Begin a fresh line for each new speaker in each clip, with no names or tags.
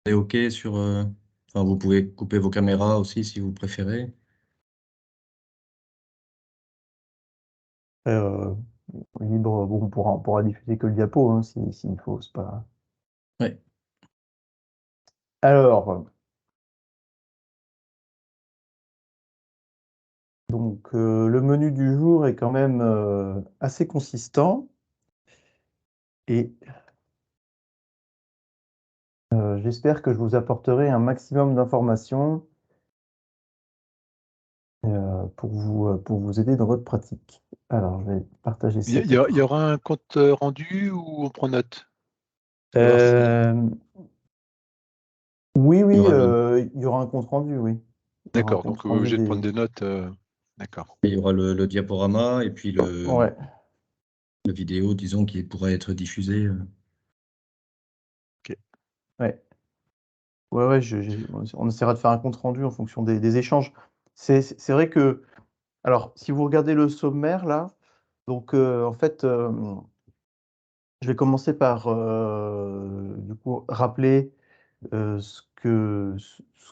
est OK sur... Enfin, vous pouvez couper vos caméras aussi si vous préférez.
Euh, Libre, bon, on pourra diffuser que le diapo, hein, s'il faut, c'est pas...
Ouais.
Alors, donc, le menu du jour est quand même assez consistant et j'espère que je vous apporterai un maximum d'informations pour vous aider dans votre pratique. Alors, je vais partager cet
Il y
écran.
aura un compte rendu ou on prend note? Savoir si...
Euh, oui,
Il y
oui,
aura
il y aura un compte rendu, oui. Il y aura un
D'accord,
compte
donc
rendu
obligé de
des...
prendre des notes. D'accord.
il y aura le diaporama et puis
Ouais,
la vidéo, disons, qui pourrait être diffusée.
Ok.
ouais. Ouais, ouais, on essaiera de faire un compte rendu en fonction des échanges. C'est vrai que, alors, si vous regardez le sommaire, là, donc, en fait, je vais commencer par, du coup, rappeler ce que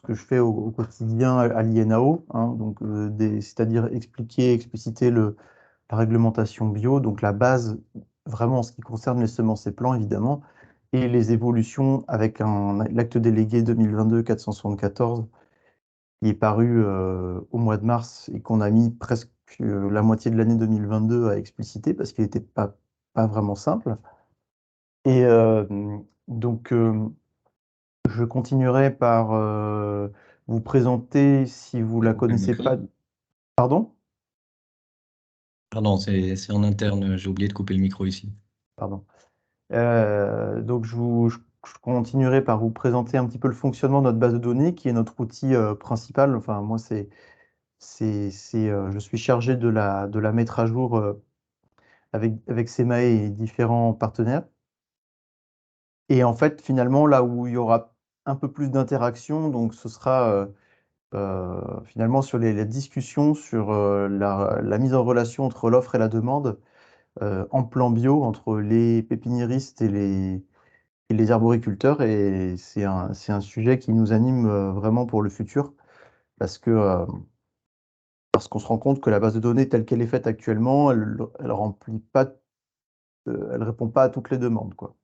je fais au quotidien à l'INAO, hein, donc, c'est-à-dire expliquer, expliciter la réglementation bio, donc la base, vraiment en ce qui concerne les semences et plants, évidemment, et les évolutions avec l'acte délégué 2022-474 qui est paru au mois de mars et qu'on a mis presque la moitié de l'année 2022 à expliciter parce qu'il n'était pas vraiment simple. Et donc, je continuerai par vous présenter, si vous
J'ai
la
coupé le
connaissez
micro.
pas. Pardon?
Pardon, c'est en interne, j'ai oublié de couper le micro ici.
Pardon. Donc, je continuerai par vous présenter un petit peu le fonctionnement de notre base de données, qui est notre outil principal. Enfin, moi, je suis chargé de la mettre à jour avec Semae et différents partenaires. Et en fait, finalement, là où il y aura un peu plus d'interaction, donc ce sera finalement sur les discussions sur la mise en relation entre l'offre et la demande en plan bio entre les pépiniéristes et les arboriculteurs. Et c'est un sujet qui nous anime vraiment pour le futur parce qu'on se rend compte que la base de données telle qu'elle est faite actuellement, elle remplit pas, elle répond pas à toutes les demandes, quoi.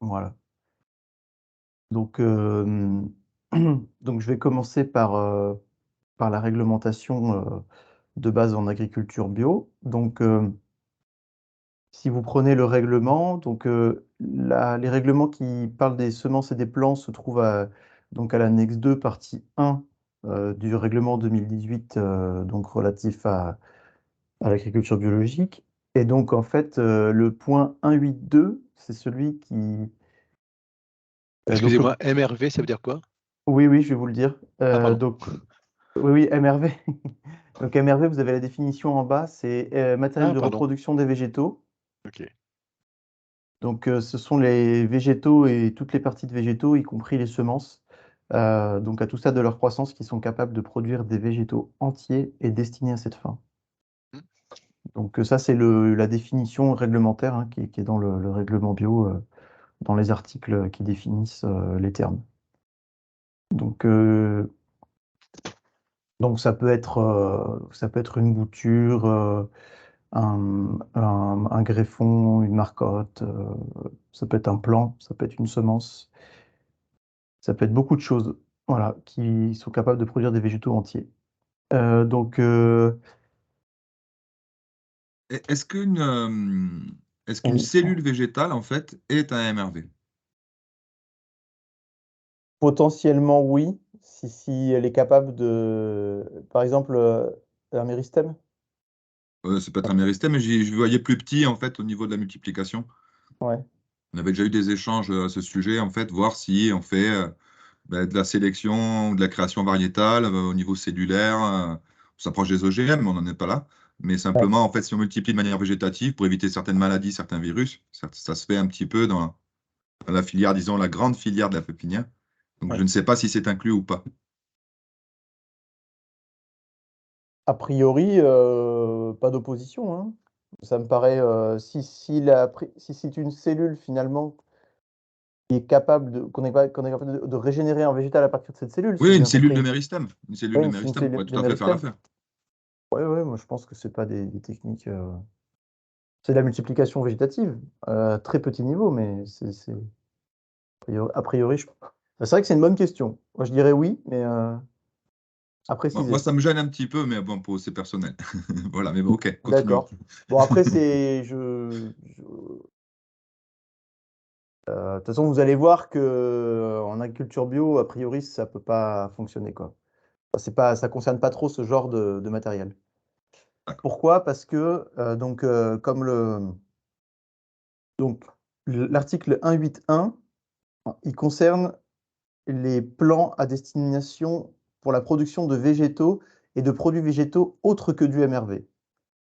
Voilà. Donc, donc je vais commencer par la réglementation de base en agriculture bio. Donc, si vous prenez le règlement, donc les règlements qui parlent des semences et des plants se trouvent donc à l'annexe 2, partie 1 du règlement 2018, donc relatif à l'agriculture biologique. Et donc, en fait, le point 1.8.2, c'est celui qui... donc,
Excusez-moi, MRV, ça veut dire quoi?
oui, oui, je vais vous le dire.
Ah, pardon.
Donc, oui, oui, MRV. Donc, MRV, vous avez la définition en bas, c'est matériel
Ah,
de
pardon.
reproduction des végétaux.
Ok.
Donc, ce sont les végétaux et toutes les parties de végétaux, y compris les semences, donc à tout stade de leur croissance, qui sont capables de produire des végétaux entiers et destinés à cette fin.
Hmm.
Donc, ça, c'est la définition réglementaire hein, qui est dans le règlement bio, dans les articles qui définissent les termes. Donc, ça peut être une bouture, un greffon, une marcotte, ça peut être un plant, ça peut être une semence. Ça peut être beaucoup de choses, voilà, qui sont capables de produire des végétaux entiers. Donc,
Est-ce qu'une
oui,
cellule végétale, en fait, est un MRV?
potentiellement oui, si elle est capable de, par exemple, un méristème.
Ça peut être un méristème, mais je voyais plus petit, en fait, au niveau de la multiplication.
Ouais.
On avait déjà eu des échanges à ce sujet, en fait, voir si on fait de la sélection ou de la création variétale au niveau cellulaire. On s'approche des OGM, mais on n'en est pas là. Mais
Ouais.
simplement, en fait, si on multiplie de manière végétative pour éviter certaines maladies, certains virus, ça se fait un petit peu dans la filière, disons, la grande filière de la pépinière. Donc, je
Ouais.
ne sais pas si c'est inclus ou pas.
A priori, pas d'opposition, hein. Ça me paraît, si c'est une cellule finalement qui est capable qu'on est capable de régénérer un végétal à partir de cette cellule, si
Oui,
j'ai
une
bien
cellule de
compris.
méristème. Une cellule
Oui,
de
c'est une
méristème
cellule
pourrait
de
tout à fait faire
méristème.
l'affaire.
Oui, moi je pense que c'est pas des techniques. C'est de la multiplication végétative, à très petit niveau, mais a priori, c'est vrai que c'est une bonne question. Moi je dirais oui, mais à
Bon, moi,
préciser.
ça me gêne un petit peu, mais bon, c'est personnel. Voilà, mais bon, ok, continuons.
D'accord. Bon, après, de toute façon, vous allez voir que en agriculture bio, a priori, ça peut pas fonctionner, quoi. Ça concerne pas trop ce genre de matériel.
D'accord.
Pourquoi? Parce que donc l'article 181, il concerne les plants à destination pour la production de végétaux et de produits végétaux autres que du MRV.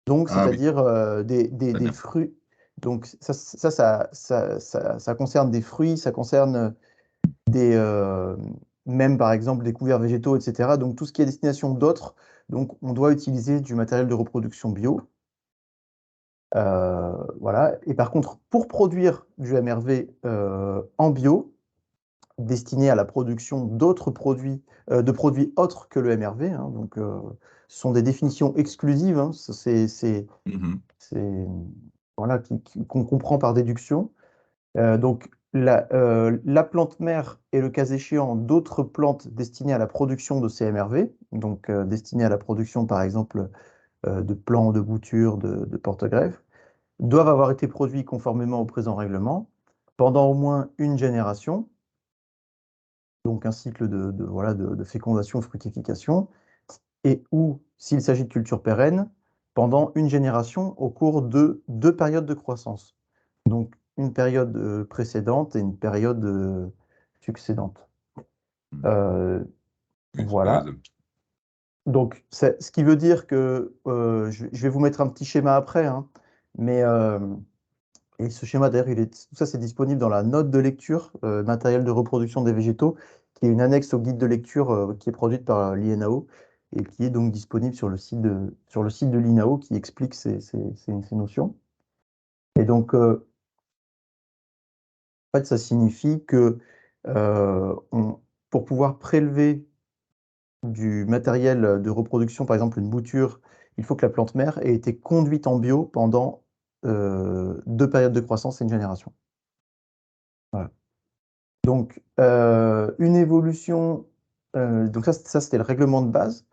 Donc,
Ah oui,
c'est-à-dire
très
des
bien.
fruits. Donc, ça concerne des fruits, ça concerne des, même par exemple des couverts végétaux, etc. Donc, tout ce qui est à destination d'autres. Donc, on doit utiliser du matériel de reproduction bio. Voilà. Et par contre, pour produire du MRV en bio, destiné à la production d'autres produits, de produits autres que le MRV, hein, donc, ce sont des définitions exclusives, hein,
Mhm.
c'est voilà, qu'on comprend par déduction. Donc, la plante mère et le cas échéant d'autres plantes destinées à la production de CMRV, donc destinées à la production par exemple de plants de bouture, de porte-greffes, doivent avoir été produits conformément au présent règlement pendant au moins une génération, donc un cycle voilà, de fécondation-fructification, et ou, s'il s'agit de cultures pérennes, pendant une génération au cours de 2 périodes de croissance. Donc, une période précédente et une période succédente. Euh,
Oui, c'est
voilà.
raisonnable.
Donc, ce qui veut dire que je vais vous mettre un petit schéma après, hein, mais et ce schéma, d'ailleurs, tout ça, c'est disponible dans la note de lecture, matériel de reproduction des végétaux, qui est une annexe au guide de lecture qui est produite par l'INAO et qui est donc disponible sur le site de l'INAO qui explique ces notions. Et donc, en fait, ça signifie que pour pouvoir prélever du matériel de reproduction, par exemple une bouture, il faut que la plante mère ait été conduite en bio pendant 2 périodes de croissance et une génération. Voilà. Donc, une évolution, donc ça c'était le règlement de base.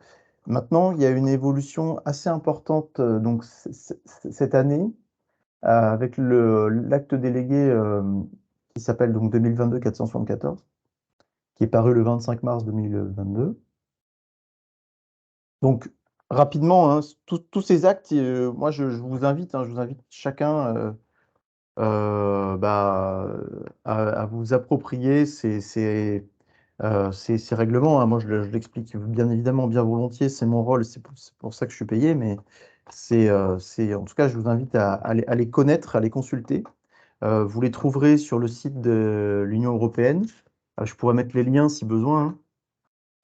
Maintenant, il y a une évolution assez importante donc, cette année avec l'acte délégué qui s'appelle donc 2022-474, qui est paru le 25 mars 2022. Donc, rapidement, hein, tous ces actes, moi je vous invite, hein, je vous invite chacun à vous approprier ces règlements, hein. Moi, je l'explique bien évidemment bien volontiers, c'est mon rôle, c'est pour ça que je suis payé, mais en tout cas, je vous invite à les connaître, à les consulter. Vous les trouverez sur le site de l'Union européenne. Je pourrais mettre les liens si besoin, hein.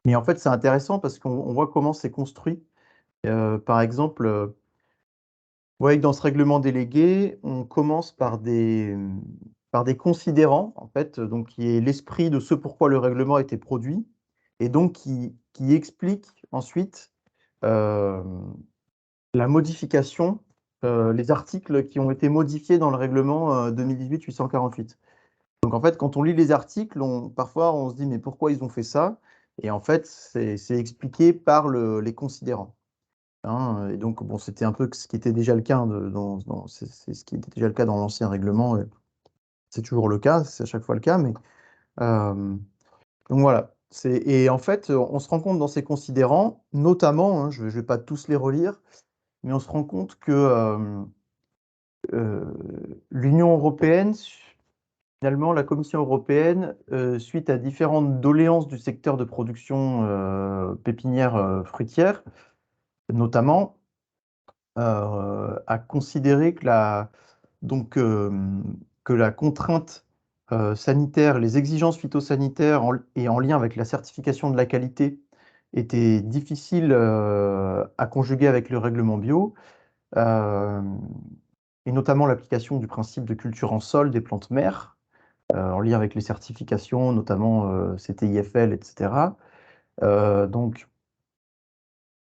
Mais en fait, c'est intéressant parce qu'on voit comment c'est construit. Par exemple, vous voyez que dans ce règlement délégué, on commence par des considérants, en fait, donc qui est l'esprit de ce pourquoi le règlement a été produit, et donc qui explique ensuite euh, la modification, les articles qui ont été modifiés dans le règlement 2018-848. Donc en fait, quand on lit les articles, parfois on se dit mais pourquoi ils ont fait ça? Et en fait, c'est expliqué par les considérants, hein. Et donc bon, c'était un peu ce qui était déjà le cas c'est ce qui était déjà le cas dans l'ancien règlement. C'est toujours le cas, c'est à chaque fois le cas, mais euh, donc voilà. Et en fait, on se rend compte dans ces considérants, notamment, hein, je ne vais pas tous les relire, mais on se rend compte que euh, l'Union européenne, finalement, la Commission européenne, suite à différentes doléances du secteur de production pépinière fruitière, notamment, a considéré que la contrainte sanitaire, les exigences phytosanitaires et en lien avec la certification de la qualité étaient difficiles à conjuguer avec le règlement bio, euh, et notamment l'application du principe de culture en sol des plantes mères. en lien avec les certifications, notamment CTIFL, etc. Donc,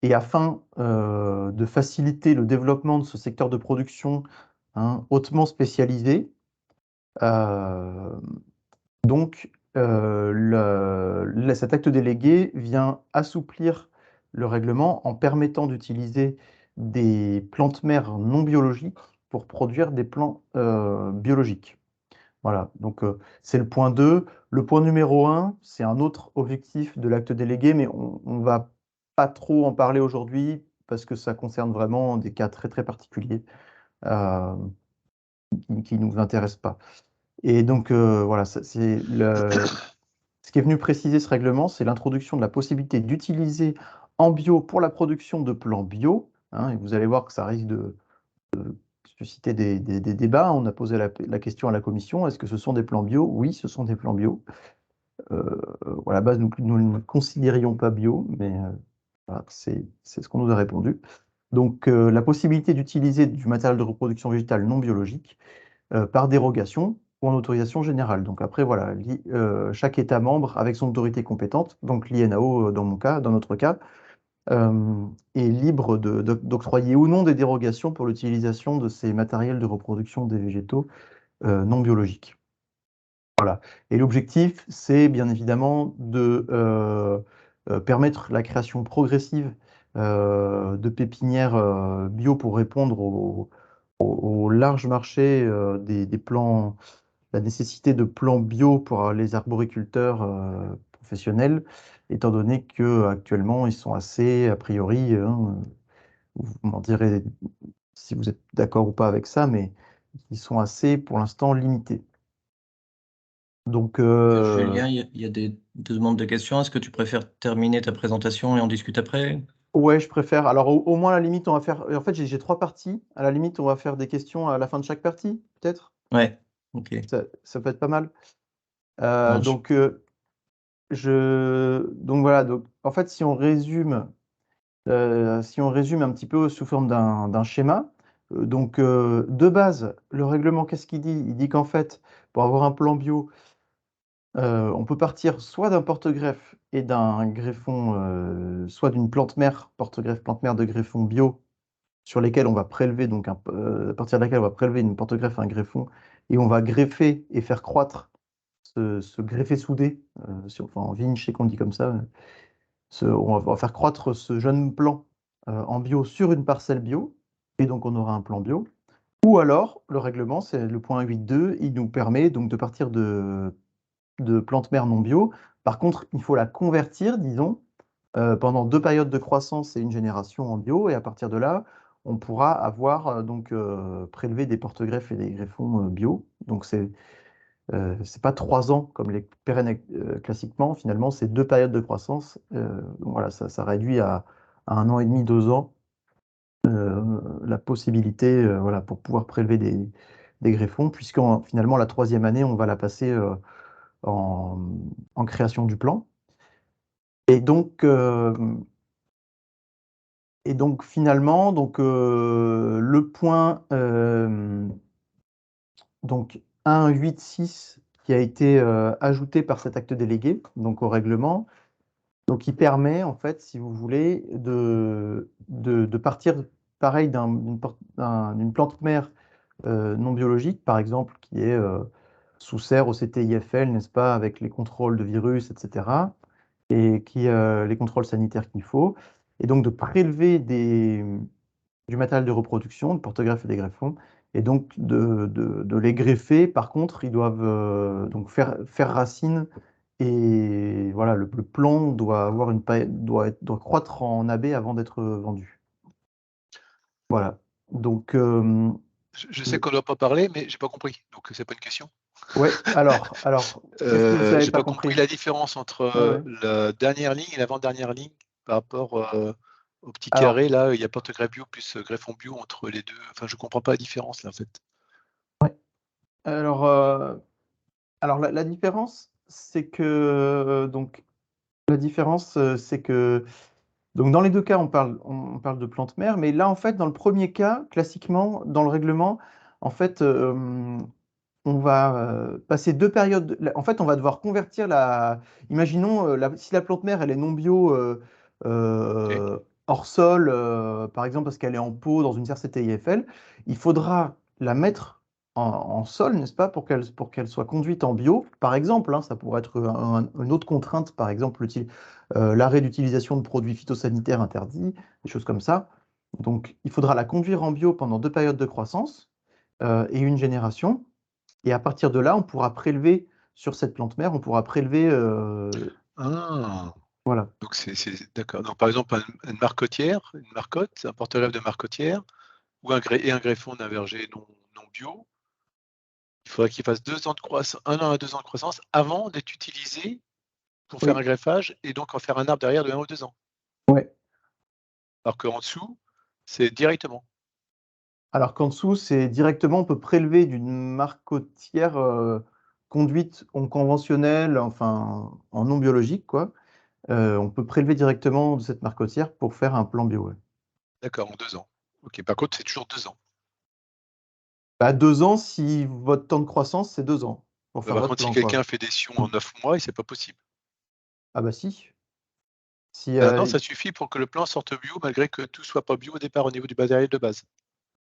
et afin de faciliter le développement de ce secteur de production hautement spécialisé, donc cet acte délégué vient assouplir le règlement en permettant d'utiliser des plantes mères non biologiques pour produire des plants biologiques. Voilà, donc c'est le point 2. Le point numéro 1, c'est un autre objectif de l'acte délégué, mais on ne va pas trop en parler aujourd'hui parce que ça concerne vraiment des cas très très particuliers euh, qui ne nous intéressent pas. Et donc voilà, ce qui est venu préciser ce règlement, c'est l'introduction de la possibilité d'utiliser en bio pour la production de plants bio. Et vous allez voir que ça risque de susciter des débats. On a posé la question à la commission, est-ce que ce sont des plants bio? Oui, ce sont des plants bio. À la base, nous ne le considérions pas bio, mais voilà, c'est ce qu'on nous a répondu. Donc, la possibilité d'utiliser du matériel de reproduction végétale non biologique par dérogation ou en autorisation générale. Donc après, voilà, chaque État membre, avec son autorité compétente, donc l'INAO dans notre cas, est libre d'octroyer ou non des dérogations pour l'utilisation de ces matériels de reproduction des végétaux non biologiques. Voilà. Et l'objectif, c'est bien évidemment de permettre la création progressive de pépinières bio pour répondre au large marché des plants, la nécessité de plants bio pour les arboriculteurs professionnels, étant donné qu'actuellement, ils sont assez, a priori, vous m'en direz si vous êtes d'accord ou pas avec ça, mais ils sont assez, pour l'instant, limités. Donc,
Julien, il y a des demandes de questions. Est-ce que tu préfères terminer ta présentation et on discute après?
ouais, je préfère. Alors, au moins, à la limite, on va faire. En fait, j'ai 3 parties. À la limite, on va faire des questions à la fin de chaque partie, peut-être.
Ouais, ok.
Ça peut être pas mal.
Marche.
Donc, donc voilà. Donc, en fait, si on résume un petit peu sous forme d'un schéma, donc de base, le règlement, qu'est-ce qu'il dit? Il dit qu'en fait, pour avoir un plan bio, on peut partir soit d'un porte-greffe et d'un greffon, soit d'une plante mère, porte-greffe, plante mère de greffon bio, sur lesquels on va prélever, donc à partir de laquelle on va prélever une porte-greffe, un greffon, et on va greffer et faire croître ce greffé soudé, enfin, en vigne, je sais qu'on dit comme ça, on va faire croître ce jeune plant en bio sur une parcelle bio, et donc on aura un plan bio. Ou alors, le règlement, c'est le point 8.2, il nous permet donc de partir de plantes mères non bio. Par contre, il faut la convertir, disons, pendant 2 périodes de croissance et une génération en bio, et à partir de là, on pourra avoir prélevé des porte-greffes et des greffons bio. Donc c'est pas 3 ans comme les pérennes classiquement, finalement, c'est 2 périodes de croissance. Donc voilà, ça réduit à 1 an et demi, 2 ans la possibilité voilà, pour pouvoir prélever des greffons, puisque finalement, la 3e année, on va la passer en création du plan. Et donc, finalement, le point donc 1.8.6 qui a été ajouté par cet acte délégué, donc au règlement, donc qui permet en fait, si vous voulez, de partir pareil d'une plante mère non biologique, par exemple, qui est sous serre au CTIFL, n'est-ce pas, avec les contrôles de virus, etc., et les contrôles sanitaires qu'il faut, et donc de prélever du matériel de reproduction, de porte-greffes et des greffons, et donc de les greffer. Par contre, ils doivent donc faire racine, et voilà, le plant doit avoir doit croître en AB avant d'être vendu. Voilà. Donc,
Je sais qu'on ne doit pas parler, mais j'ai pas compris. Donc, c'est pas une question.
ouais, alors, qu'est-ce que vous n'avez
J'ai
pas
pas
compris?
compris la différence entre
Ouais.
la dernière ligne et l'avant-dernière ligne par rapport au petit
Alors,
carré là. Il y a porte-greffe bio plus greffon bio entre les deux. Enfin, je comprends pas la différence là en fait.
alors, la différence, c'est que donc dans les 2 cas, on parle de plantes mères, mais là, en fait, dans le premier cas, classiquement, dans le règlement, en fait, on va passer 2 périodes. En fait, on va devoir convertir la. Imaginons, si la plante mère, elle est non bio
Ok.
hors sol, par exemple, parce qu'elle est en pot dans une serre CTIFL, il faudra la mettre en sol, n'est-ce pas, pour qu'elle soit conduite en bio. Par exemple, hein, ça pourrait être une autre contrainte, par exemple, l'arrêt d'utilisation de produits phytosanitaires interdits, des choses comme ça. Donc, il faudra la conduire en bio pendant 2 périodes de croissance et une génération. Et à partir de là, on pourra prélever sur cette plante mère, on pourra prélever.
Ah,
Voilà.
donc d'accord. Donc par exemple, une marcotière, une marcotte, un porte-greffe de marcotière, ou un greffon d'un verger non bio, il faudrait qu'il fasse 2 ans de croissance, 1 an à 2 ans de croissance avant d'être utilisé pour faire un
Oui.
greffage et donc en faire un arbre derrière de 1 ou 2 ans.
Ouais.
Alors qu'en dessous, c'est directement.
Alors qu'en dessous, c'est directement, on peut prélever d'une marcotière conduite en conventionnel, enfin en non biologique, quoi. On peut prélever directement de cette marcotière pour faire un plan bio. Ouais.
D'accord, en 2 ans. Ok, par contre, c'est toujours 2 ans.
Bah, 2 ans si votre temps de croissance, c'est 2 ans pour faire
Par
votre
contre, si
plan,
quelqu'un
quoi.
fait des sions en 9 mois, c'est pas possible.
Ah bah si. Si,
Un an, ça suffit pour que le plan sorte bio, malgré que tout soit pas bio au départ au niveau du matériel de base.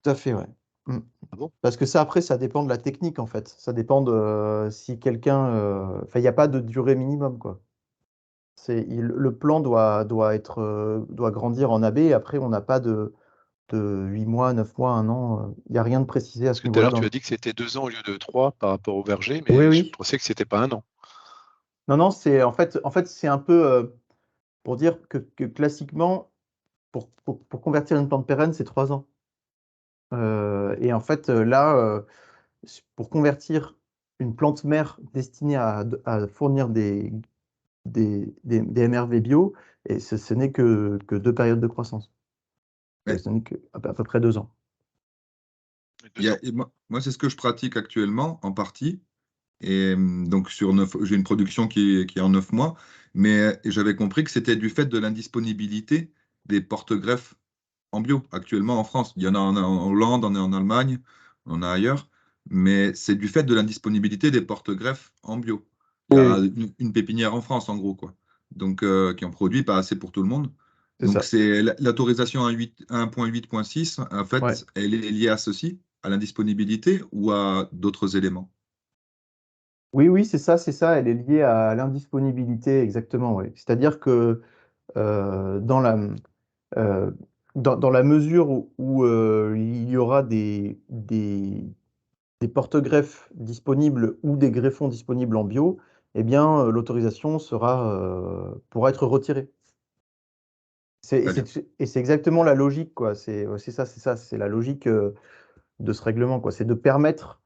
tout à fait, ouais. Mm.
Ah bon?
Parce que ça, après, ça dépend de la technique, en fait. Ça dépend de si quelqu'un. Enfin, il n'y a pas de durée minimum, quoi. Le plan doit grandir en AB. Et après, on n'a pas de 8 mois, 9 mois, 1 an. Il n'y a rien de précisé à
Parce
ce
que tout à
niveau-là.
l'heure, tu as dit que c'était 2 ans au lieu de 3 par rapport au verger,
Oui,
mais je
oui.
pensais que c'était pas 1 an.
Non, non, en fait, c'est un peu pour dire que classiquement, pour convertir une plante pérenne, c'est 3 ans. Et en fait, là, pour convertir une plante mère destinée à fournir des MRV bio, et ce n'est que 2 périodes de croissance.
Ouais.
Ce n'est à peu près 2 ans.
Et moi, c'est ce que je pratique actuellement, en partie. Et donc, j'ai une production qui est en 9 mois, mais j'avais compris que c'était du fait de l'indisponibilité des porte-greffes en bio actuellement en France. Il y en a en Hollande, en Allemagne, on en a ailleurs, mais c'est du fait de l'indisponibilité des porte-greffes en bio. Il y a
Oui,
une pépinière en France, en gros, quoi. Donc, qui en produit pas assez pour tout le monde.
c'est
Donc,
ça.
c'est l'autorisation 1.8.6, en
Ouais.
fait, elle est liée à ceci, à l'indisponibilité ou à d'autres éléments?
Oui, oui, c'est ça, c'est ça. Elle est liée à l'indisponibilité, exactement. Ouais. C'est-à-dire que euh, dans la, euh, dans la mesure où il y aura des porte-greffes disponibles ou des greffons disponibles en bio, eh bien, l'autorisation pourra être retirée.
Très bien.
Et c'est exactement la logique, quoi. C'est ça, c'est la logique de ce règlement, quoi. C'est de permettre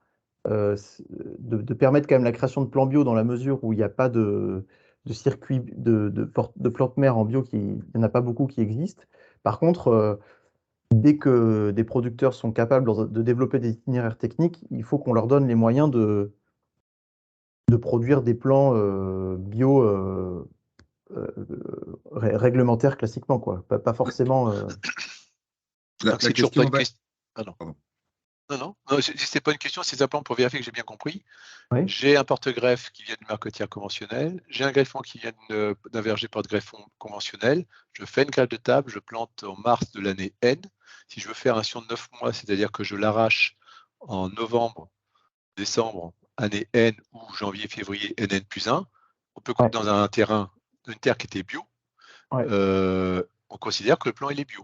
quand même la création de plans bio dans la mesure où il n'y a pas de circuit de plantes mères en bio, il n'y en a pas beaucoup qui existent. Par contre, dès que des producteurs sont capables de développer des itinéraires techniques, il faut qu'on leur donne les moyens de produire des plans bio réglementaires classiquement, quoi. Pas forcément.
Donc
La
c'est toujours pas
question
une
va.
question. Ah non,
Pardon.
non, c'est pas une question, c'est simplement pour vérifier que j'ai bien compris.
Oui,
J'ai un porte-greffe qui vient d'une marcotière conventionnelle, j'ai un greffon qui vient d'un verger porte-greffon conventionnel, je fais une greffe de table, je plante en mars de l'année N. Si je veux faire un sion de 9 mois, c'est-à-dire que je l'arrache en novembre, décembre, année N ou janvier, février, NN plus 1, on peut,
ouais,
dans une terre qui était bio,
ouais,
on considère que le plan il est bio.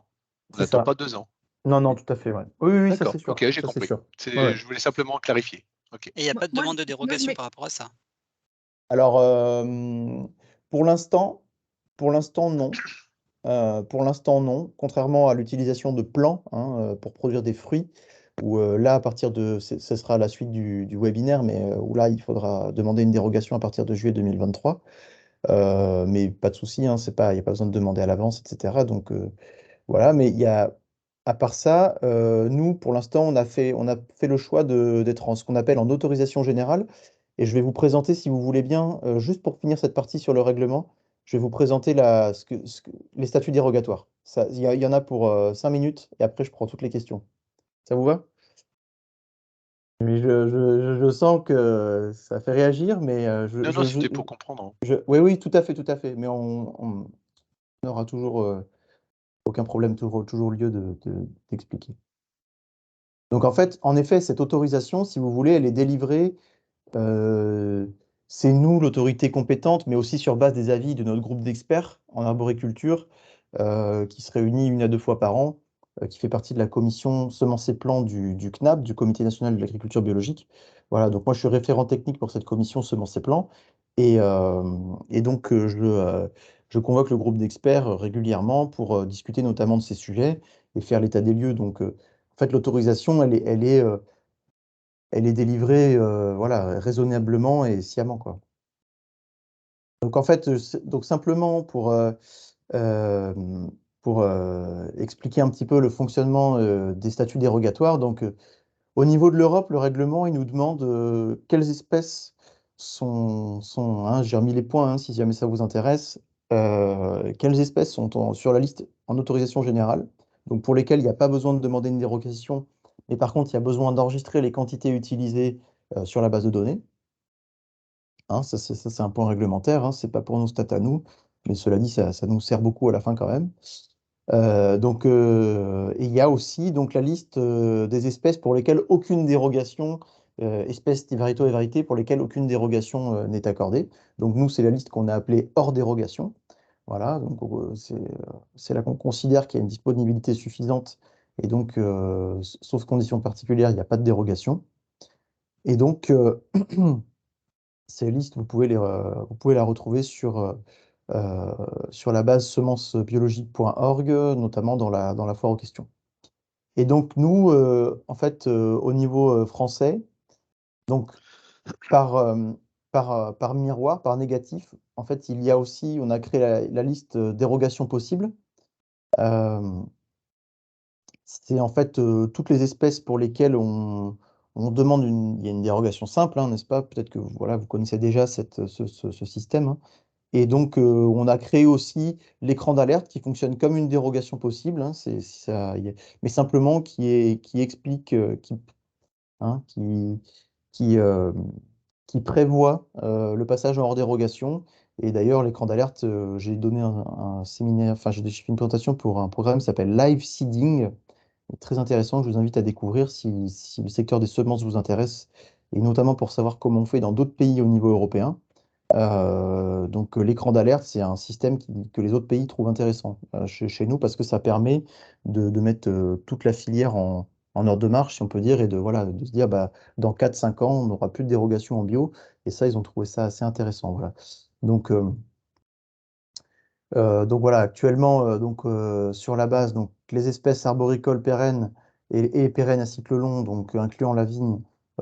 On
c'est
n'attend
ça.
pas 2 ans.
Non, non, tout à fait, ouais. Oui, oui, oui, ça
D'accord,
c'est sûr.
ok, j'ai
Ça c'est
compris.
sûr. Ouais, ouais.
Je voulais simplement clarifier. Ok.
Et il n'y a
Moi,
pas de
moi,
demande de
moi,
dérogation
mais
par rapport à ça.
Alors, pour l'instant, non. Pour l'instant, non. Contrairement à l'utilisation de plants hein, pour produire des fruits, où là, à partir de, ce sera la suite du webinaire, mais où là, il faudra demander une dérogation à partir de juillet 2023. Mais pas de souci, hein, il n'y a pas besoin de demander à l'avance, etc. Donc voilà, mais à part ça, nous, pour l'instant, on a fait le choix d'être en ce qu'on appelle en autorisation générale. Et je vais vous présenter, si vous voulez bien, juste pour finir cette partie sur le règlement, je vais vous présenter les statuts dérogatoires. Il y en a pour 5 minutes et après, je prends toutes les questions. Ça vous va? Mais je sens que ça fait réagir, mais
Non, c'était pour comprendre.
oui, oui, tout à fait, tout à fait. Mais on aura toujours aucun problème, toujours lieu d'expliquer. Donc en fait, en effet, cette autorisation, si vous voulez, elle est délivrée. euh, c'est nous, l'autorité compétente, mais aussi sur base des avis de notre groupe d'experts en arboriculture, qui se réunit 1 à 2 fois par an, qui fait partie de la commission semences et plants du CNAB, du Comité national de l'agriculture biologique. Voilà, donc moi je suis référent technique pour cette commission semences et plants. Et donc je convoque le groupe d'experts régulièrement pour discuter notamment de ces sujets et faire l'état des lieux. Donc en fait, l'autorisation, elle est délivrée voilà, raisonnablement et sciemment, quoi. Donc en fait, donc simplement euh, pour expliquer un petit peu le fonctionnement des statuts dérogatoires. Donc au niveau de l'Europe, le règlement, il nous demande quelles espèces hein, j'ai remis les points hein, si jamais ça vous intéresse, quelles espèces sont sur la liste en autorisation générale, donc pour lesquelles il n'y a pas besoin de demander une dérogation, mais par contre, il y a besoin d'enregistrer les quantités utilisées sur la base de données. Hein, ça, c'est un point réglementaire, hein, c'est pas pour nos stats à nous, mais cela dit, ça nous sert beaucoup à la fin quand même. Donc, et il y a aussi donc, la liste des espèces pour lesquelles aucune dérogation, espèces, variétaux et variétés pour lesquelles aucune dérogation n'est accordée. Donc nous, c'est la liste qu'on a appelée hors dérogation. Voilà, donc c'est là qu'on considère qu'il y a une disponibilité suffisante et donc, sauf conditions particulières, il n'y a pas de dérogation. Et donc, ces listes, vous pouvez la retrouver sur la base semence-biologique.org, notamment dans la foire aux questions. Et donc, nous, en fait, au niveau français, donc par miroir, par négatif, en fait, il y a aussi, on a créé la liste dérogations possibles. Euh, c'est en fait toutes les espèces pour lesquelles on demande il y a une dérogation simple, hein, n'est-ce pas? Peut-être que voilà, vous connaissez déjà ce système, hein. Et donc, on a créé aussi l'écran d'alerte qui fonctionne comme une dérogation possible, hein, mais simplement qui explique, hein, qui, euh, qui prévoit le passage en hors dérogation. Et d'ailleurs, l'écran d'alerte, j'ai donné un séminaire, enfin, j'ai fait une présentation pour un programme qui s'appelle Live Seeding, très intéressant, que je vous invite à découvrir si le secteur des semences vous intéresse, et notamment pour savoir comment on fait dans d'autres pays au niveau européen. Donc l'écran d'alerte, c'est un système que les autres pays trouvent intéressant chez nous parce que ça permet de mettre toute la filière en ordre de marche, si on peut dire, et voilà, de se dire bah, dans 4 5 ans, on n'aura plus de dérogation en bio. Et ça, ils ont trouvé ça assez intéressant. Voilà. Donc voilà, actuellement, sur la base, donc, les espèces arboricoles pérennes et pérennes à cycle long, donc incluant la vigne,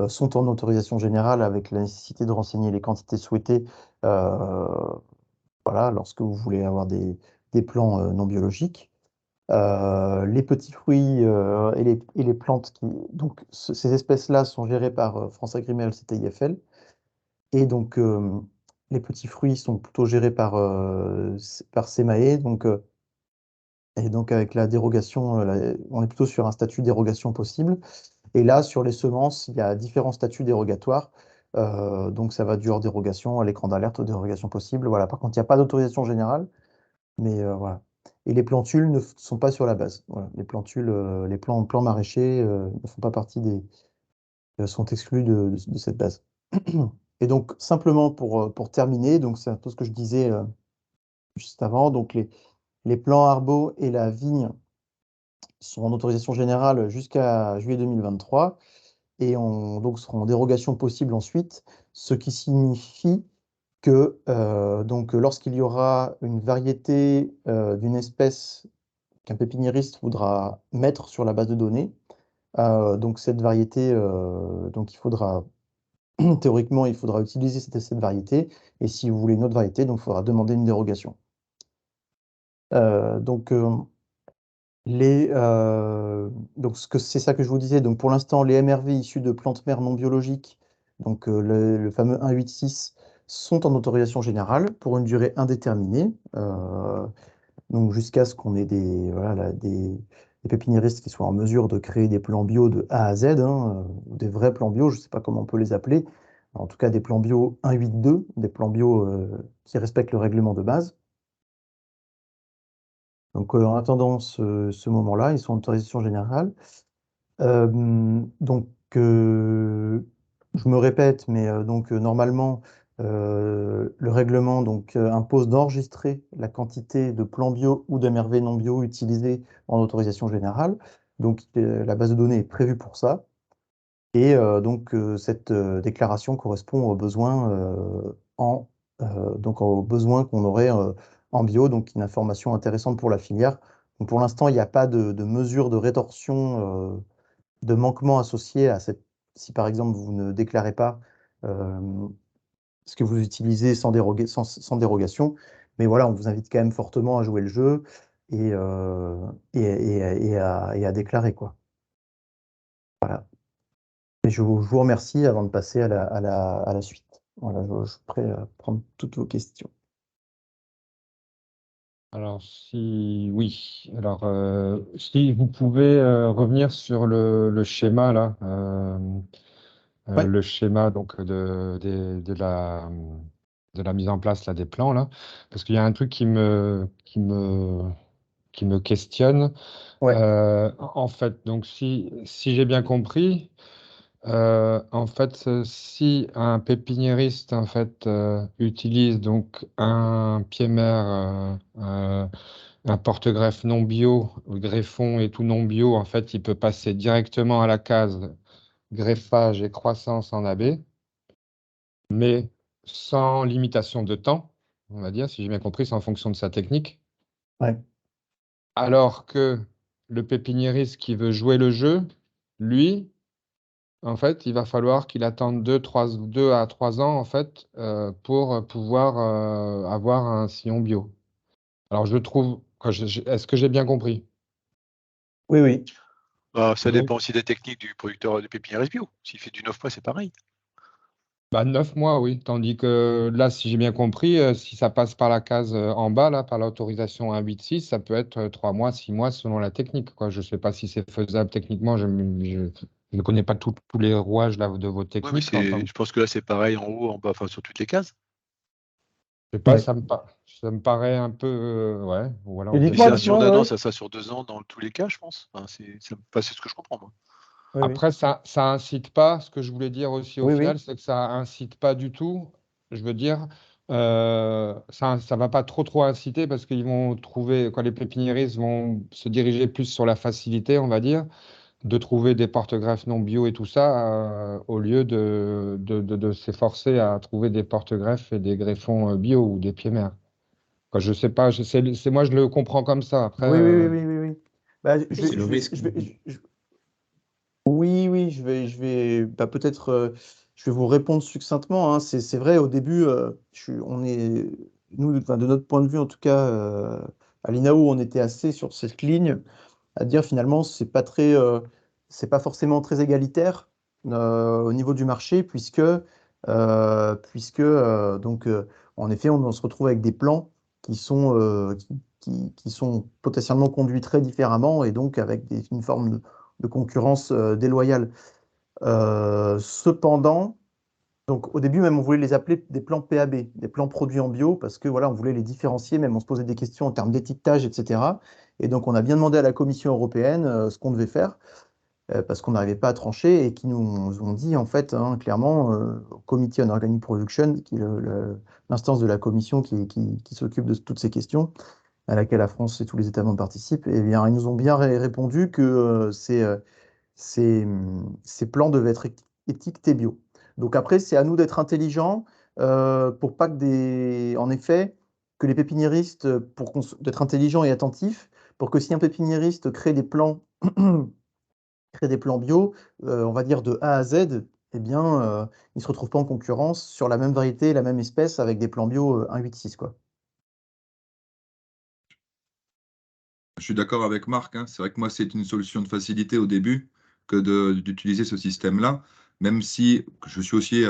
sont en autorisation générale avec la nécessité de renseigner les quantités souhaitées, euh, voilà, lorsque vous voulez avoir des plants non biologiques. Les petits fruits et les plantes, donc ces espèces-là sont gérées par France Agrimel, CTIFL. Et donc, les petits fruits sont plutôt gérés par SEMAE. Et donc, avec la dérogation, on est plutôt sur un statut dérogation possible. Et là, sur les semences, il y a différents statuts dérogatoires. Donc, ça va du hors dérogation à l'écran d'alerte aux dérogations possibles. Voilà. Par contre, il n'y a pas d'autorisation générale. Mais voilà. Et les plantules ne sont pas sur la base. Voilà. Les plantules, les plants maraîchers ne font pas partie sont exclus de cette base. Et donc, simplement pour terminer, donc c'est un peu ce que je disais juste avant, donc les plants arbaux et la vigne sont en autorisation générale jusqu'à juillet 2023 et donc seront en dérogation possible ensuite, ce qui signifie que donc, lorsqu'il y aura une variété d'une espèce qu'un pépiniériste voudra mettre sur la base de données, donc cette variété, donc il faudra théoriquement, il faudra utiliser cette variété. Et si vous voulez une autre variété, donc il faudra demander une dérogation. Donc, c'est ça que je vous disais. Donc, pour l'instant, les MRV issus de plantes mères non biologiques, donc le fameux 186, sont en autorisation générale pour une durée indéterminée. Donc, jusqu'à ce qu'on ait pépiniéristes qui soient en mesure de créer des plans bio de A à Z, hein, ou des vrais plans bio, je ne sais pas comment on peut les appeler, en tout cas des plans bio 1.8.2, des plans bio qui respectent le règlement de base. Donc en attendant ce moment-là, ils sont en autorisation générale. Donc je me répète, mais normalement, le règlement impose d'enregistrer la quantité de plants bio ou d'MRV non bio utilisés en autorisation générale. Donc la base de données est prévue pour ça. Et cette déclaration correspond aux besoins, aux besoins qu'on aurait en bio, donc une information intéressante pour la filière. Donc, pour l'instant, il n'y a pas de mesure de rétorsion de manquement associé à cette. Si par exemple vous ne déclarez pas ce que vous utilisez sans dérogation, mais voilà, on vous invite quand même fortement à jouer le jeu et à déclarer, quoi. Voilà. Et je vous remercie avant de passer à la suite. Voilà, je suis prêt à prendre toutes vos questions.
Alors, si vous pouvez revenir sur le schéma là,
Ouais.
le schéma donc de la mise en place là, des plans là, parce qu'il y a un truc qui me questionne.
Ouais.
En fait, donc si j'ai bien compris, en fait, si un pépiniériste en fait utilise donc un pied-mer, un porte-greffe non bio, greffon et tout non bio, en fait, il peut passer directement à la case greffage et croissance en AB, mais sans limitation de temps, on va dire, si j'ai bien compris, c'est en fonction de sa technique.
Ouais.
Alors que le pépiniériste qui veut jouer le jeu, lui, en fait, il va falloir qu'il attende 2 à 3 ans en fait, pour pouvoir avoir un sillon bio. Alors, je trouve, est-ce que j'ai bien compris?
Oui, oui.
Ça
Donc,
dépend aussi des techniques du producteur de pépiniériste bio. S'il fait du 9 mois, c'est pareil.
9 mois, oui. Tandis que là, si j'ai bien compris, si ça passe par la case en bas, là, par l'autorisation 1.8.6, ça peut être 3 mois, 6 mois selon la technique, quoi. Je ne sais pas si c'est faisable techniquement. Je ne connais pas tous les rouages là, de vos
Oui, mais
techniques.
je pense que là, c'est pareil en haut, en bas, enfin sur toutes les cases.
Je sais pas,
Ouais.
ça me paraît un peu. Ouais. Ou alors
Et
vous
Si
êtes
c'est un
dites-moi,
sillon
d'accord.
d'un an,
ouais.
ça sera sur 2 ans dans tous les cas, je pense. Enfin, c'est ce que je comprends, moi.
Oui, oui.
Après, ça incite pas. Ce que je voulais dire aussi au
Oui,
final,
oui.
c'est que ça incite pas du tout. Je veux dire, ça va pas trop inciter parce qu'ils vont trouver, quand les pépiniéristes vont se diriger plus sur la facilité, on va dire, de trouver des porte-greffes non bio et tout ça, au lieu de s'efforcer à trouver des porte-greffes et des greffons bio ou des pieds-mères. Quoi, je sais pas, moi je le comprends comme ça. Après,
Oui, oui, oui, oui, oui, oui. Bah,
C'est le risque.
oui, oui, peut-être, je vais vous répondre succinctement, hein. C'est vrai, au début, nous, enfin, de notre point de vue, en tout cas, à l'INAO, on était assez sur cette ligne, à dire finalement, c'est pas forcément très égalitaire au niveau du marché, en effet, on se retrouve avec des plans qui sont, qui sont potentiellement conduits très différemment et donc avec une forme de concurrence déloyale. Cependant, donc au début même, on voulait les appeler des plans PAB, des plans produits en bio, parce que voilà, on voulait les différencier, même on se posait des questions en termes d'étiquetage, etc. Et donc on a bien demandé à la Commission européenne ce qu'on devait faire, parce qu'on n'arrivait pas à trancher, et qui nous ont dit en fait, hein, clairement, au Committee on Organic Production, qui est l'instance de la Commission qui s'occupe de toutes ces questions, à laquelle la France et tous les États membres participent, et bien ils nous ont bien répondu que ces plans devaient être étiquetés bio. Donc après, c'est à nous d'être intelligents pour pas en effet, que les pépiniéristes, d'être intelligents et attentifs, pour que si un pépiniériste crée des plans, crée des plans bio, on va dire de A à Z, eh bien, il ne se retrouve pas en concurrence sur la même variété, la même espèce, avec des plans bio 1,8,6, quoi.
Je suis d'accord avec Marc, hein. C'est vrai que moi, c'est une solution de facilité au début que d'utiliser ce système-là, même si je suis aussi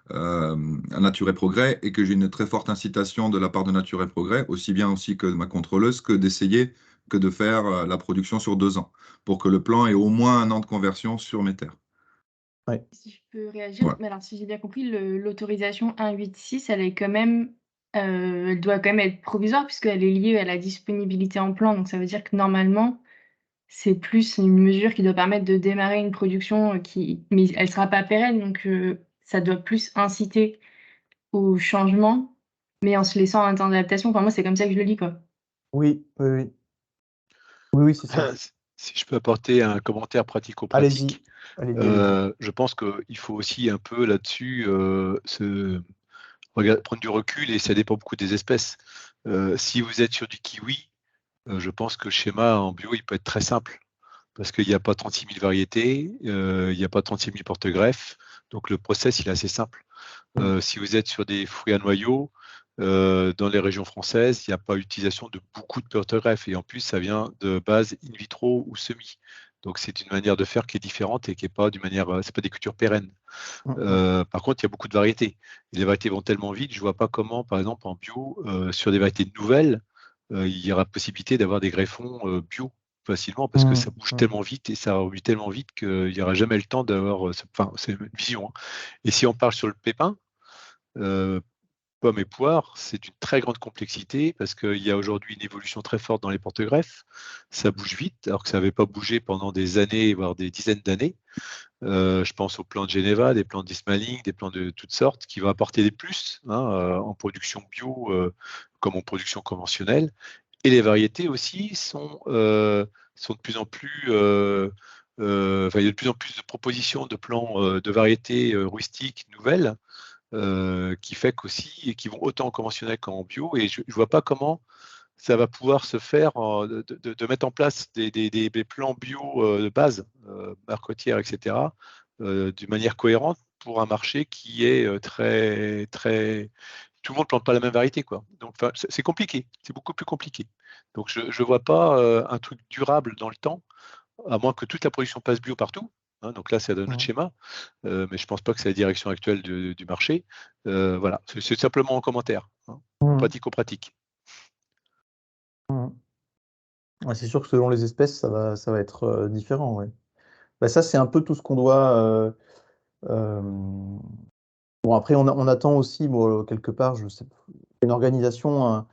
à Nature et Progrès et que j'ai une très forte incitation de la part de Nature et Progrès, aussi bien aussi que de ma contrôleuse, que d'essayer que de faire la production sur 2 ans, pour que le plan ait au moins 1 an de conversion sur mes terres.
Si je peux réagir,
Ouais.
mais alors si j'ai bien compris, l'autorisation 186, elle est quand même, elle doit quand même être provisoire puisqu'elle est liée à la disponibilité en plan. Donc ça veut dire que normalement, c'est plus une mesure qui doit permettre de démarrer une production mais elle sera pas pérenne. Donc ça doit plus inciter au changement, mais en se laissant un temps d'adaptation. Enfin, moi, c'est comme ça que je le lis, quoi.
Oui, oui, oui. Oui, oui, c'est ça.
Si je peux apporter un commentaire
Allez-y,
pratico-pratique,
allez-y, allez-y.
je pense qu'il faut aussi un peu là-dessus prendre du recul et ça dépend beaucoup des espèces. Si vous êtes sur du kiwi, je pense que le schéma en bio, il peut être très simple parce qu'il n'y a pas 36 000 variétés, il n'y a pas 36 000 porte-greffes, donc le process, il est assez simple. Si vous êtes sur des fruits à noyaux, dans les régions françaises, il n'y a pas utilisation de beaucoup de porte-greffes et en plus, ça vient de base in vitro ou semi. Donc c'est une manière de faire qui est différente et qui n'est pas d'une manière, c'est pas des cultures pérennes. Par contre, il y a beaucoup de variétés. Et les variétés vont tellement vite, je ne vois pas comment, par exemple, en bio, sur des variétés nouvelles, il y aura possibilité d'avoir des greffons bio facilement parce que ça bouge tellement vite et ça évolue tellement vite qu'il n'y aura jamais le temps d'avoir. Enfin, c'est une vision. Hein. Et si on parle sur le pépin, pommes et poires, c'est d'une très grande complexité parce qu'il y a aujourd'hui une évolution très forte dans les porte-greffes. Ça bouge vite, alors que ça n'avait pas bougé pendant des années, voire des dizaines d'années. Je pense aux plants de Geneva, des plants d'Ismaling, des plants de toutes sortes qui vont apporter des plus en production bio comme en production conventionnelle. Et les variétés aussi sont de plus en plus. Enfin, il y a de plus en plus de propositions de plants de variétés rustiques nouvelles qui fait qu'aussi et qui vont autant en conventionnel qu'en bio. Et je ne vois pas comment ça va pouvoir se faire de mettre en place des plans bio de base, marcotières, etc., d'une manière cohérente pour un marché qui est très, très. Tout le monde ne plante pas la même variété, quoi. Donc, c'est compliqué, c'est beaucoup plus compliqué. Donc, je ne vois pas un truc durable dans le temps, à moins que toute la production passe bio partout. Hein, donc là, c'est un autre schéma, mais je ne pense pas que c'est la direction actuelle du marché. Voilà, c'est simplement un commentaire, hein, pratico-pratique.
C'est sûr que selon les espèces, ça va être différent. Ouais. Bah, ça, c'est un peu tout ce qu'on doit. Bon, après, on attend aussi, bon, quelque part, je sais, une organisation,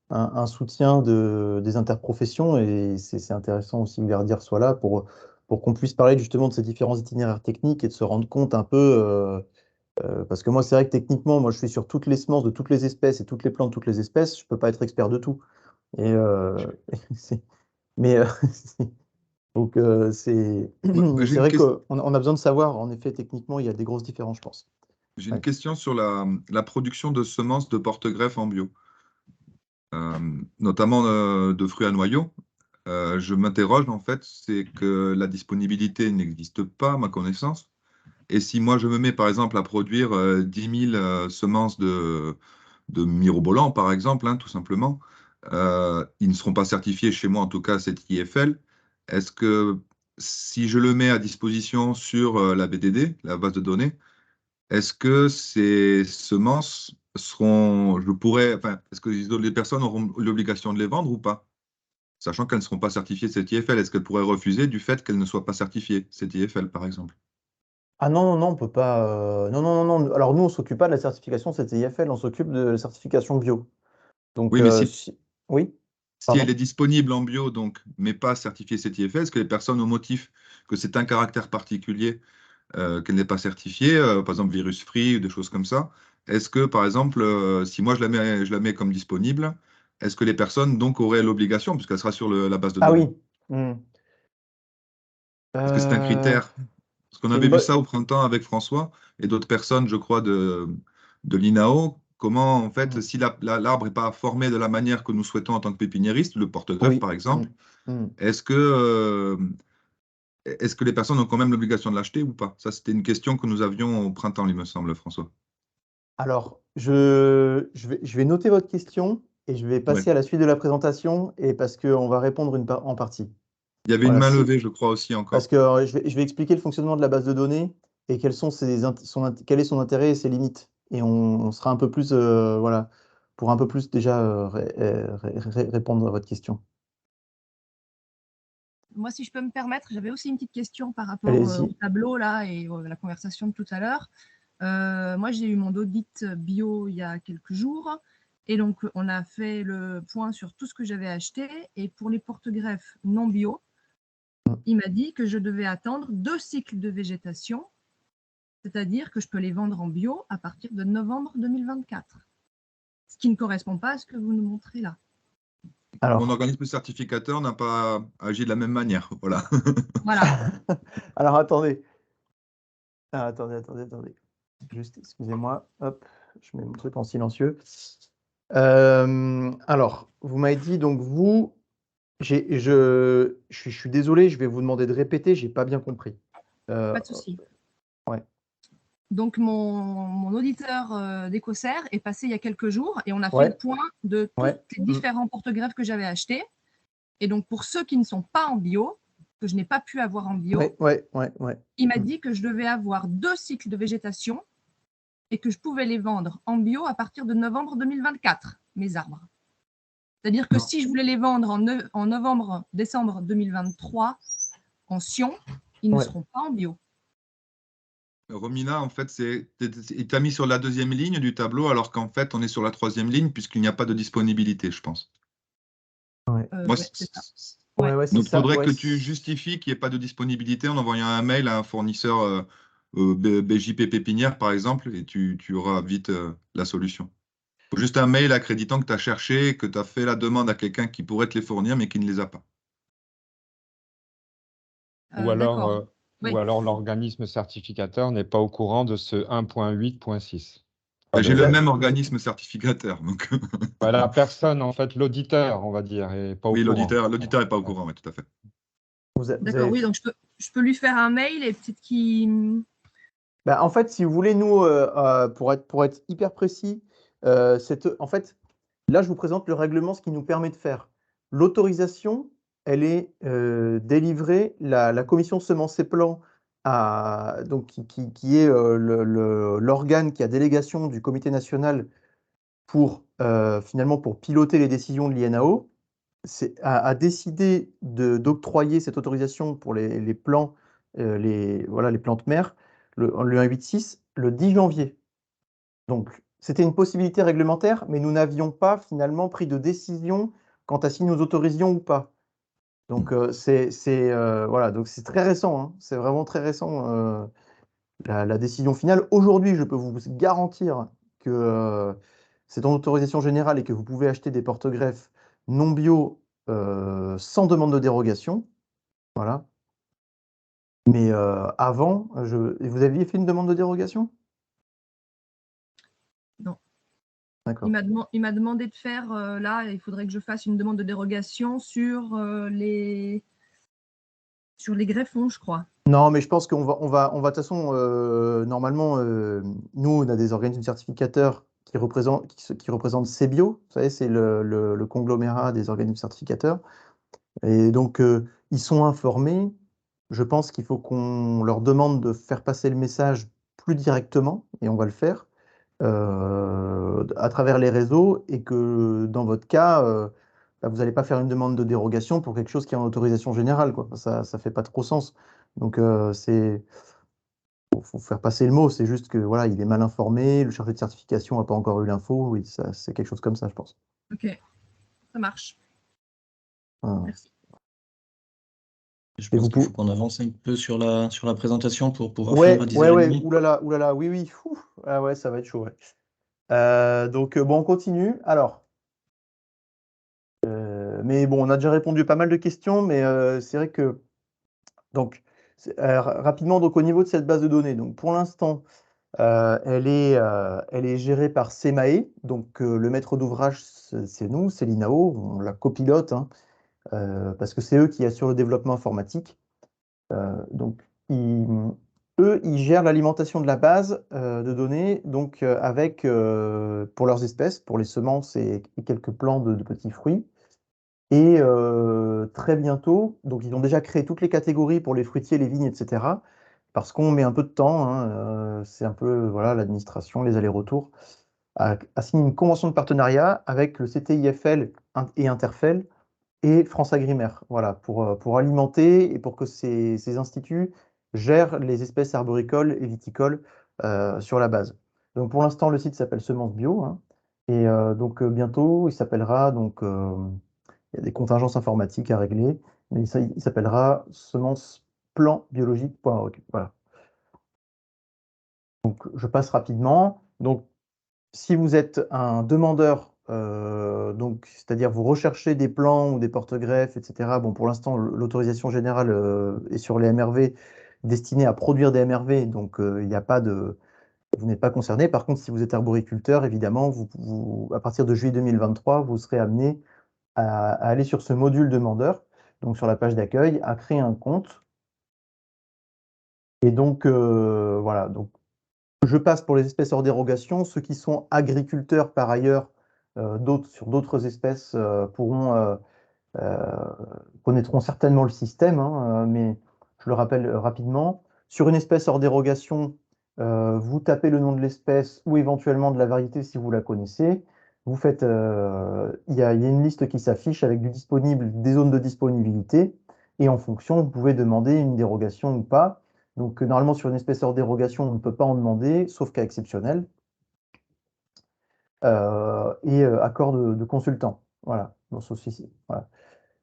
un soutien des interprofessions, et c'est intéressant aussi que Verdir soit là pour qu'on puisse parler justement de ces différents itinéraires techniques et de se rendre compte un peu. Parce que moi, c'est vrai que techniquement, moi, je suis sur toutes les semences de toutes les espèces et toutes les plantes de toutes les espèces. Je peux pas être expert de tout. Et, mais donc, c'est
J'ai
vrai
une,
qu'on a besoin de savoir. En effet, techniquement, il y a des grosses différences, je pense.
j'ai une question sur la production de semences de porte-greffes en bio, notamment de fruits à noyaux. Je m'interroge, en fait, c'est que la disponibilité n'existe pas, à ma connaissance. Et si moi, je me mets, par exemple, à produire 10 000 semences de mirobolant, par exemple, hein, tout simplement, ils ne seront pas certifiés chez moi, en tout cas, cette IFL. Est-ce que si je le mets à disposition sur la BDD, la base de données, est-ce que ces semences est-ce que les personnes auront l'obligation de les vendre ou pas? Sachant qu'elles ne seront pas certifiées de cette IFL, est-ce qu'elles pourraient refuser du fait qu'elles ne soient pas certifiées, cette IFL, par exemple?
Ah non, non, non, on peut pas. Non, non, non, non. Alors nous, on s'occupe pas de la certification CTIFL, on s'occupe de la certification bio. Donc,
Oui, mais si
oui,
Si elle est
pardon.
disponible en bio, donc, mais pas certifiée CTIFL, est-ce que les personnes, au motif que c'est un caractère particulier, qu'elle n'est pas certifiée, par exemple virus free ou des choses comme ça, est-ce que, par exemple, si moi je la mets comme disponible, est-ce que les personnes donc auraient l'obligation, puisqu'elle sera sur la base de
Ah
données?
oui. Hmm.
Est-ce que c'est un
Euh,
critère? Parce qu'on
c'est
avait
une
vu
bonne.
ça au printemps avec François et d'autres personnes, je crois, de l'INAO. Comment, en fait, si l'arbre n'est pas formé de la manière que nous souhaitons en tant que pépiniériste, le porte-greffe
Oui.
par exemple,
Hmm.
est-ce que les personnes ont quand même l'obligation de l'acheter ou pas? Ça, c'était une question que nous avions au printemps, il me semble, François.
Alors, je vais noter votre question et je vais
Ouais.
passer à la suite de la présentation, et parce qu'on va répondre en partie.
Il y avait une
Voilà,
main levée, je crois, aussi
parce
encore.
que je vais expliquer le fonctionnement de la base de données et quel est son intérêt et ses limites. Et on sera un peu plus, voilà, pour un peu plus déjà répondre à votre question.
moi, si je peux me permettre, j'avais aussi une petite question par rapport
Allez-y.
au tableau là et la conversation de tout à l'heure. Moi, j'ai eu mon audit bio il y a quelques jours et donc on a fait le point sur tout ce que j'avais acheté et pour les porte-greffes non bio, il m'a dit que je devais attendre 2 cycles de végétation, c'est-à-dire que je peux les vendre en bio à partir de novembre 2024, ce qui ne correspond pas à ce que vous nous montrez là.
Alors,
Mon organisme certificateur n'a pas agi de la même manière. Voilà.
Voilà.
alors attendez. Ah, attendez. Juste, excusez-moi. Hop, je mets mon truc en silencieux. Alors, vous m'avez dit, donc vous, je suis désolé, je vais vous demander de répéter, j'ai pas bien compris.
Pas de souci.
Ouais.
Donc, mon auditeur d'Écossaire est passé il y a quelques jours et on a fait
Ouais.
le point de tous
Ouais.
les différents porte-greffes que j'avais achetés. Et donc, pour ceux qui ne sont pas en bio, que je n'ai pas pu avoir en bio,
Ouais.
il m'a dit que je devais avoir 2 cycles de végétation et que je pouvais les vendre en bio à partir de novembre 2024, mes arbres. C'est-à-dire que
Non.
si je voulais les vendre en novembre, décembre 2023 en Sion, ils ne
Ouais.
seront pas en bio.
Romina, en fait, il t'a mis sur la 2e ligne du tableau, alors qu'en fait, on est sur la 3e ligne, puisqu'il n'y a pas de disponibilité, je pense.
Ouais.
Moi,
Ouais, c'est ça.
Ouais, c'est
donc, il
ça.
faudrait
Ouais,
que tu justifies qu'il n'y ait pas de disponibilité en envoyant un mail à un fournisseur BJP Pépinière, par exemple, et tu auras vite la solution. Il faut juste un mail accréditant que tu as cherché, que tu as fait la demande à quelqu'un qui pourrait te les fournir, mais qui ne les a pas.
Ou alors,
D'accord. Oui.
ou alors l'organisme certificateur n'est pas au courant de ce 1.8.6.
J'ai le même organisme certificateur. Donc...
La personne, en fait, l'auditeur, on va dire, est pas au
oui,
courant.
l'auditeur n'est pas au courant, oui, tout à fait.
D'accord, oui, donc je peux lui faire un mail et peut-être qu'il...
En fait, si vous voulez, nous, pour être hyper précis, en fait, là, je vous présente le règlement, ce qui nous permet de faire. L'autorisation, elle est délivrée, la commission semences et plants, donc, qui est l'organe qui a délégation du comité national finalement pour piloter les décisions de l'INAO, a décidé d'octroyer cette autorisation pour les plants, les plantes mères, le 186, le 10 janvier. Donc, c'était une possibilité réglementaire, mais nous n'avions pas finalement pris de décision quant à si nous autorisions ou pas. Donc, voilà, donc c'est très récent, hein, c'est vraiment très récent la décision finale. Aujourd'hui, je peux vous garantir que c'est en autorisation générale et que vous pouvez acheter des porte-greffes non bio sans demande de dérogation. Voilà. Mais avant, vous aviez fait une demande de dérogation?
Non.
D'accord.
Il m'a demandé de faire, là, il faudrait que je fasse une demande de dérogation sur les greffons, je crois.
Non, mais je pense qu'on va de toute façon, normalement, nous, on a des organismes certificateurs qui représentent CBio, vous savez, c'est le conglomérat des organismes certificateurs. Et donc, ils sont informés. Je pense qu'il faut qu'on leur demande de faire passer le message plus directement, et on va le faire, à travers les réseaux, et que dans votre cas, vous n'allez pas faire une demande de dérogation pour quelque chose qui est en autorisation générale, quoi. Ça ne fait pas trop sens. Donc, faut faire passer le mot. C'est juste que voilà, il est mal informé, le chargé de certification n'a pas encore eu l'info. Oui, c'est quelque chose comme ça, je pense.
Ok, ça marche.
Voilà.
Merci.
Je pense qu'il faut qu'on avance un peu sur la présentation pour pouvoir finir à 10h30.
Oulala, oui. Ah ouais, ça va être chaud. Ouais. Donc, bon, on continue. Alors, mais bon, on a déjà répondu à pas mal de questions, mais c'est vrai que, donc, rapidement, donc, au niveau de cette base de données, donc, pour l'instant, elle est gérée par SEMAE, donc le maître d'ouvrage, c'est nous, c'est l'INAO, on la copilote, hein, parce que c'est eux qui assurent le développement informatique. Donc, eux, ils gèrent l'alimentation de la base de données, donc avec, pour leurs espèces, pour les semences et quelques plants de petits fruits. Et très bientôt, donc ils ont déjà créé toutes les catégories pour les fruitiers, les vignes, etc. Parce qu'on met un peu de temps, hein, c'est un peu voilà, l'administration, les allers-retours, à signer une convention de partenariat avec le CTIFL et Interfel et France Agrimaire, voilà, pour alimenter et pour que ces instituts gèrent les espèces arboricoles et viticoles sur la base. Donc pour l'instant, le site s'appelle Semences Bio, hein, et donc bientôt, il s'appellera, donc il y a des contingences informatiques à régler, mais il s'appellera semenceplanbiologique.org. Voilà. Donc je passe rapidement. Donc si vous êtes un demandeur, donc c'est-à-dire vous recherchez des plants ou des porte-greffes, etc. Bon, pour l'instant, l'autorisation générale est sur les MRV destinée à produire des MRV, donc il n'y a pas de, vous n'êtes pas concerné. Par contre, si vous êtes arboriculteur, évidemment, à partir de juillet 2023, vous serez amené à aller sur ce module demandeur, donc sur la page d'accueil, à créer un compte. Et donc voilà. Donc je passe pour les espèces hors dérogation. Ceux qui sont agriculteurs par ailleurs, sur d'autres espèces, connaîtront certainement le système, hein, mais je le rappelle rapidement. Sur une espèce hors dérogation, vous tapez le nom de l'espèce ou éventuellement de la variété si vous la connaissez. Vous faites, il y a une liste qui s'affiche avec des zones de disponibilité, et en fonction, vous pouvez demander une dérogation ou pas. Donc, normalement, sur une espèce hors dérogation, on ne peut pas en demander, sauf cas exceptionnel. Et accord de consultant. Voilà, dans ce souci. Voilà.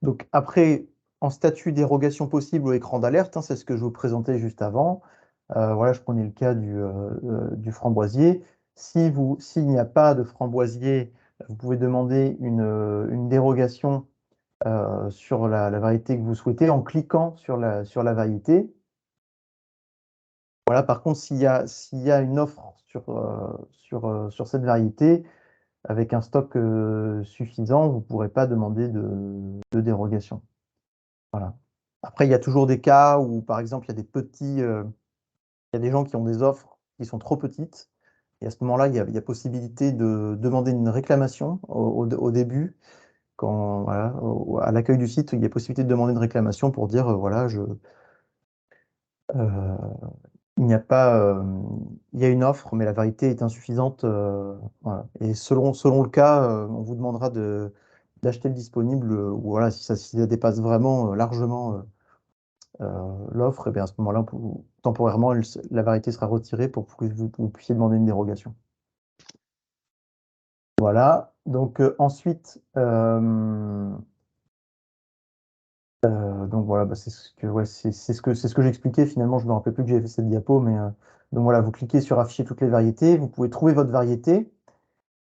Donc, après, en statut dérogation possible au écran d'alerte, hein, c'est ce que je vous présentais juste avant. Voilà, je prenais le cas du framboisier. S'il n'y a pas de framboisier, vous pouvez demander une dérogation sur la variété que vous souhaitez en cliquant sur la variété. Voilà, par contre, s'il y a une offre sur cette variété, avec un stock suffisant, vous ne pourrez pas demander de dérogation. Voilà. Après, il y a toujours des cas où, par exemple, il y a des gens qui ont des offres qui sont trop petites. Et à ce moment-là, il y a possibilité de demander une réclamation au début. Voilà, à l'accueil du site, il y a possibilité de demander une réclamation pour dire, voilà, il n'y a pas, il y a une offre, mais la variété est insuffisante. Voilà. Et selon le cas, on vous demandera d'acheter le disponible, ou voilà, si ça dépasse vraiment largement l'offre, et bien à ce moment-là, temporairement, la variété sera retirée pour que vous puissiez demander une dérogation. Voilà. Donc ensuite, donc voilà, bah, c'est ce que j'expliquais. Finalement, je ne me rappelle plus que j'avais fait cette diapo, mais donc voilà, vous cliquez sur afficher toutes les variétés, vous pouvez trouver votre variété,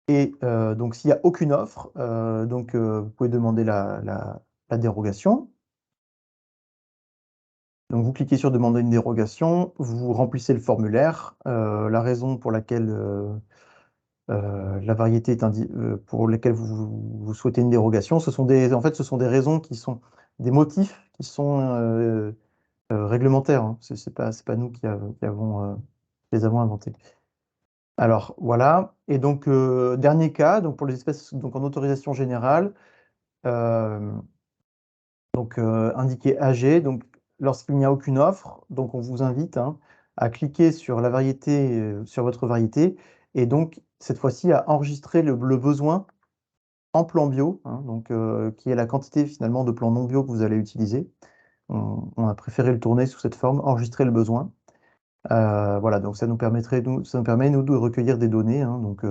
et donc s'il n'y a aucune offre, vous pouvez demander la dérogation. Donc vous cliquez sur demander une dérogation, vous remplissez le formulaire, la raison pour laquelle la variété est pour laquelle vous souhaitez une dérogation. En fait, ce sont des raisons qui sont des motifs qui sont réglementaires, hein. C'est pas nous qui les avons inventés. Alors voilà. Et donc dernier cas, donc pour les espèces donc en autorisation générale, indiqué âgé. Donc lorsqu'il n'y a aucune offre, donc on vous invite, hein, à cliquer sur la variété, sur votre variété, et donc cette fois-ci à enregistrer le besoin en plan bio, hein, donc qui est la quantité finalement de plants non bio que vous allez utiliser. On a préféré le tourner sous cette forme, enregistrer le besoin. Voilà, donc ça nous permet nous de recueillir des données, hein, donc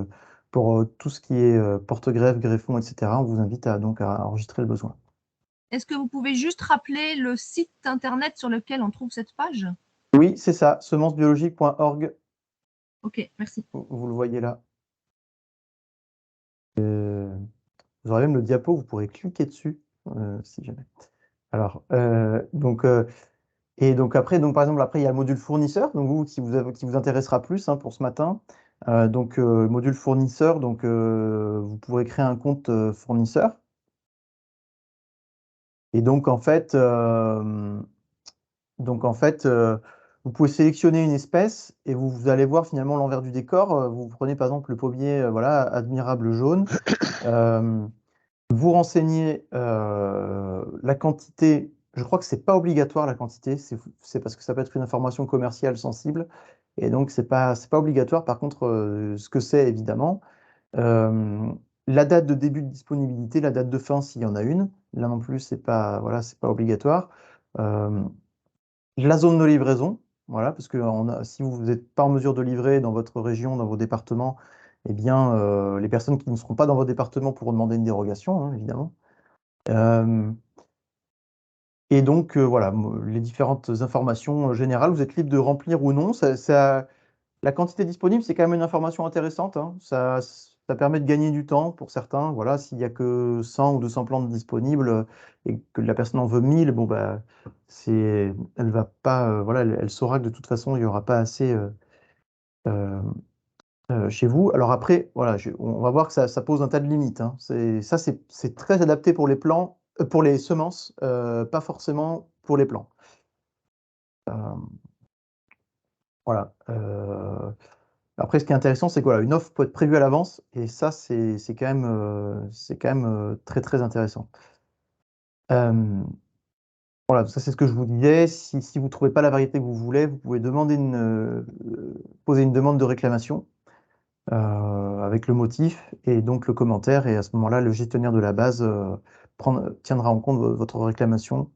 pour tout ce qui est porte-greffe, greffon, etc. On vous invite à enregistrer le besoin.
Est-ce que vous pouvez juste rappeler le site internet sur lequel on trouve cette page?
Oui, c'est ça, semencebiologique.org.
Ok, merci.
Vous le voyez là. Vous aurez même le diapo, vous pourrez cliquer dessus, si jamais. Alors, et donc après, par exemple, après, il y a le module fournisseur, donc qui vous intéressera plus, hein, pour ce matin. Module fournisseur, vous pourrez créer un compte fournisseur. Et donc, en fait, vous pouvez sélectionner une espèce et vous allez voir finalement l'envers du décor. Vous prenez par exemple le pommier, voilà, admirable jaune. Vous renseignez la quantité. Je crois que c'est pas obligatoire la quantité, c'est parce que ça peut être une information commerciale sensible, et donc c'est pas obligatoire. Par contre, ce que c'est évidemment, la date de début de disponibilité, la date de fin s'il y en a une. Là non plus, c'est pas, voilà, c'est pas obligatoire. La zone de livraison, voilà, parce que si vous n'êtes pas en mesure de livrer dans votre région, dans vos départements, eh bien, les personnes qui ne seront pas dans vos départements pourront demander une dérogation, hein, évidemment. Et donc, voilà, les différentes informations générales, vous êtes libre de remplir ou non. La quantité disponible, c'est quand même une information intéressante, hein. Ça permet de gagner du temps pour certains. Voilà, s'il n'y a que 100 ou 200 plantes disponibles et que la personne en veut 1000, bon, bah, elle va pas, voilà, elle saura que de toute façon, il n'y aura pas assez euh, chez vous. Alors après, voilà, on va voir que ça pose un tas de limites, hein. C'est très adapté pour les plants, pour les semences, pas forcément pour les plants. Voilà. Après, ce qui est intéressant, c'est que voilà, une offre peut être prévue à l'avance, et ça, c'est quand même très très intéressant. Voilà, ça c'est ce que je vous disais. Si vous ne trouvez pas la variété que vous voulez, vous pouvez poser une demande de réclamation avec le motif et donc le commentaire, et à ce moment-là, le gestionnaire de la base tiendra en compte votre réclamation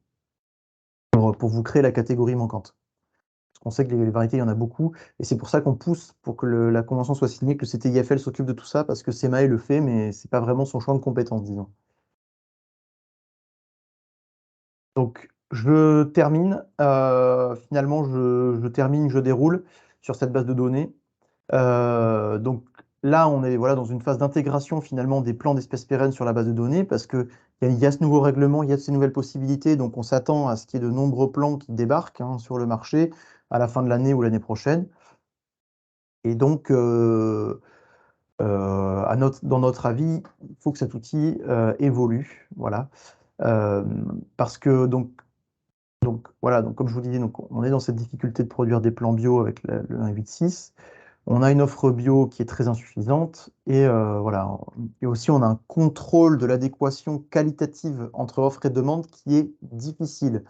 pour vous créer la catégorie manquante. Parce qu'on sait que les variétés, il y en a beaucoup, et c'est pour ça qu'on pousse pour que la convention soit signée, que le CTIFL s'occupe de tout ça, parce que SEMAE le fait, mais c'est pas vraiment son champ de compétence, disons. Donc, je termine. Finalement, je termine, je déroule sur cette base de données. Donc là, on est voilà, dans une phase d'intégration finalement des plans d'espèces pérennes sur la base de données, parce qu'il y a ce nouveau règlement, il y a ces nouvelles possibilités, donc on s'attend à ce qu'il y ait de nombreux plans qui débarquent, hein, sur le marché à la fin de l'année ou l'année prochaine. Et donc, dans notre avis, il faut que cet outil évolue. Voilà. Parce que voilà, donc comme je vous disais, donc on est dans cette difficulté de produire des plans bio avec le 1.8.6. On a une offre bio qui est très insuffisante, et voilà. Et aussi, on a un contrôle de l'adéquation qualitative entre offre et demande qui est difficile,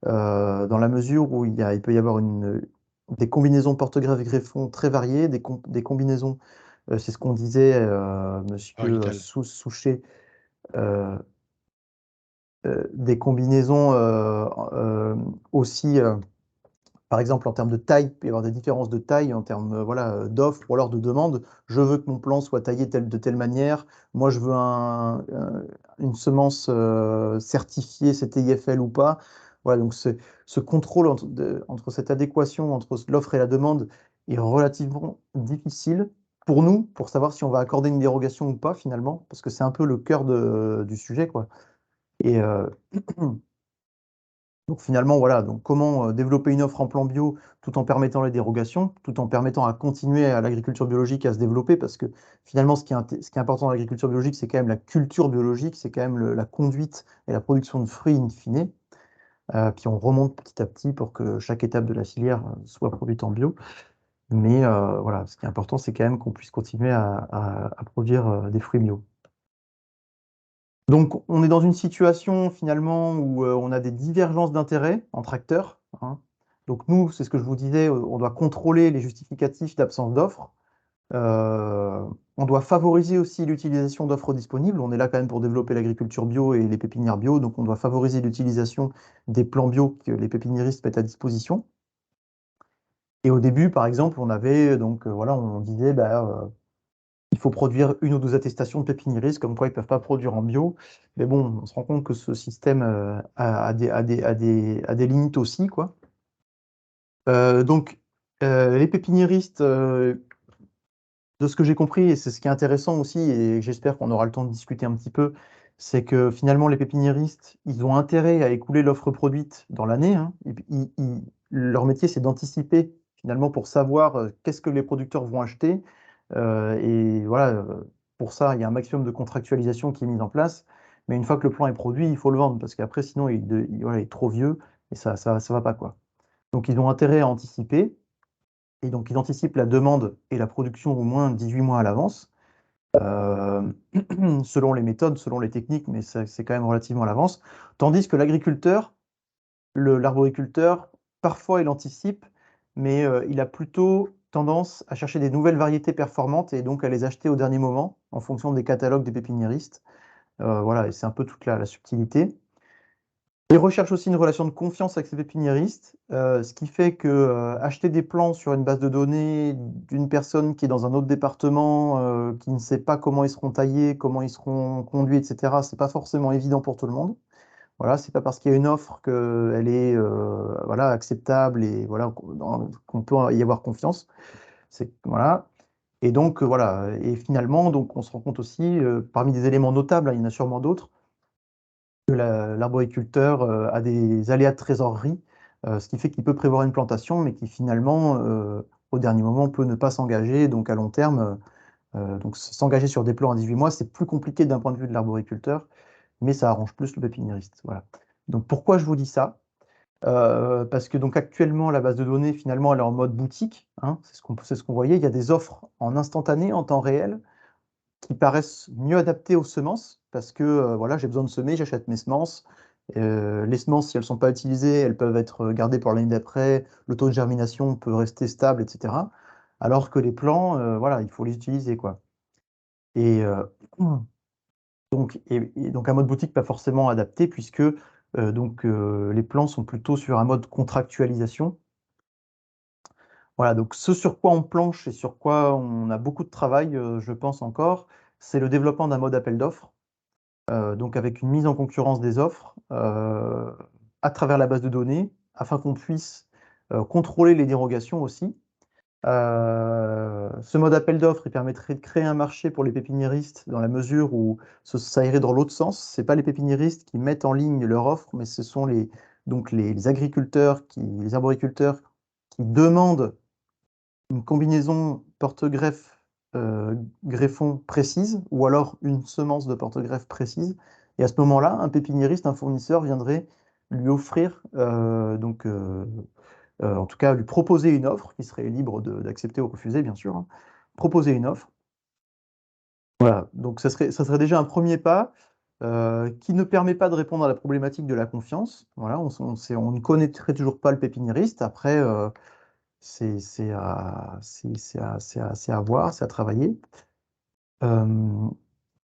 dans la mesure où il peut y avoir des combinaisons porte-greffe-greffon très variées, des combinaisons, c'est ce qu'on disait, monsieur
Parital.
Souchet, euh, des combinaisons aussi. Par exemple, en termes de taille, il peut y avoir des différences de taille en termes voilà, d'offres ou alors de demande. Je veux que mon plan soit taillé de telle manière. Moi, je veux une semence certifiée CTIFL ou pas. Voilà, donc ce contrôle entre cette adéquation entre l'offre et la demande est relativement difficile pour nous, pour savoir si on va accorder une dérogation ou pas finalement, parce que c'est un peu le cœur du sujet, quoi. Et donc finalement, voilà, donc comment développer une offre en plan bio tout en permettant les dérogations, tout en permettant à continuer à l'agriculture biologique à se développer, parce que finalement, ce qui est important dans l'agriculture biologique, c'est quand même la culture biologique, c'est quand même la conduite et la production de fruits in fine, puis on remonte petit à petit pour que chaque étape de la filière soit produite en bio. Mais voilà, ce qui est important, c'est quand même qu'on puisse continuer à produire des fruits bio. Donc, on est dans une situation finalement où on a des divergences d'intérêts entre acteurs, hein. Donc, nous, c'est ce que je vous disais, on doit contrôler les justificatifs d'absence d'offres. On doit favoriser aussi l'utilisation d'offres disponibles. On est là quand même pour développer l'agriculture bio et les pépinières bio, donc on doit favoriser l'utilisation des plans bio que les pépiniéristes mettent à disposition. Et au début, par exemple, on avait donc voilà, on disait il faut produire une ou deux attestations de pépiniéristes, comme quoi ils ne peuvent pas produire en bio. Mais bon, on se rend compte que ce système a des limites aussi, quoi. Donc, les pépiniéristes, de ce que j'ai compris, et c'est ce qui est intéressant aussi, et j'espère qu'on aura le temps de discuter un petit peu, c'est que finalement, les pépiniéristes, ils ont intérêt à écouler l'offre produite dans l'année, hein. Leur métier, c'est d'anticiper, finalement, pour savoir qu'est-ce que les producteurs vont acheter. Et voilà, pour ça, il y a un maximum de contractualisation qui est mis en place. Mais une fois que le plan est produit, il faut le vendre, parce qu'après, sinon, voilà, il est trop vieux, et ça va pas, quoi. Donc, ils ont intérêt à anticiper. Et donc, ils anticipent la demande et la production au moins 18 mois à l'avance, euh, selon les méthodes, selon les techniques, mais c'est quand même relativement à l'avance. Tandis que l'agriculteur, l'arboriculteur, parfois il anticipe, mais il a plutôt tendance à chercher des nouvelles variétés performantes et donc à les acheter au dernier moment en fonction des catalogues des pépiniéristes. Voilà, et c'est un peu toute la subtilité. Ils recherchent aussi une relation de confiance avec ces pépiniéristes, ce qui fait que acheter des plants sur une base de données d'une personne qui est dans un autre département, qui ne sait pas comment ils seront taillés, comment ils seront conduits, etc., c'est pas forcément évident pour tout le monde. Voilà, c'est pas parce qu'il y a une offre qu'elle est voilà, acceptable et voilà, qu'on peut y avoir confiance. Voilà. Et donc, voilà. Et finalement, donc, on se rend compte aussi, parmi des éléments notables, hein, il y en a sûrement d'autres, que l'arboriculteur a des aléas de trésorerie, ce qui fait qu'il peut prévoir une plantation, mais qui finalement, au dernier moment, peut ne pas s'engager. Donc, à long terme, donc s'engager sur des plans à 18 mois, c'est plus compliqué d'un point de vue de l'arboriculteur, mais ça arrange plus le pépiniériste. Voilà. Donc, pourquoi je vous dis ça? Parce que donc actuellement, la base de données, finalement, elle est en mode boutique, hein, c'est ce qu'on voyait. Il y a des offres en instantané, en temps réel, qui paraissent mieux adaptées aux semences, parce que voilà, j'ai besoin de semer, j'achète mes semences. Les semences, si elles ne sont pas utilisées, elles peuvent être gardées pour l'année d'après, le taux de germination peut rester stable, etc. Alors que les plants, voilà, il faut les utiliser, quoi. Et, donc un mode boutique pas forcément adapté, puisque les plans sont plutôt sur un mode contractualisation. Voilà, donc ce sur quoi on planche et sur quoi on a beaucoup de travail, je pense encore, c'est le développement d'un mode appel d'offres, donc avec une mise en concurrence des offres à travers la base de données, afin qu'on puisse contrôler les dérogations aussi. Ce mode appel d'offres, il permettrait de créer un marché pour les pépiniéristes dans la mesure où ça irait dans l'autre sens. Ce n'est pas les pépiniéristes qui mettent en ligne leur offre, mais ce sont les agriculteurs, les arboriculteurs qui demandent une combinaison porte-greffe greffon précise, ou alors une semence de porte-greffe précise. Et à ce moment-là, un pépiniériste, un fournisseur viendrait lui offrir, en tout cas lui proposer une offre, qui serait libre d'accepter ou refuser, bien sûr, hein. Proposer une offre. Voilà, donc ça serait déjà un premier pas qui ne permet pas de répondre à la problématique de la confiance. Voilà, on ne connaîtrait toujours pas le pépiniériste. Après, c'est à voir, c'est à travailler.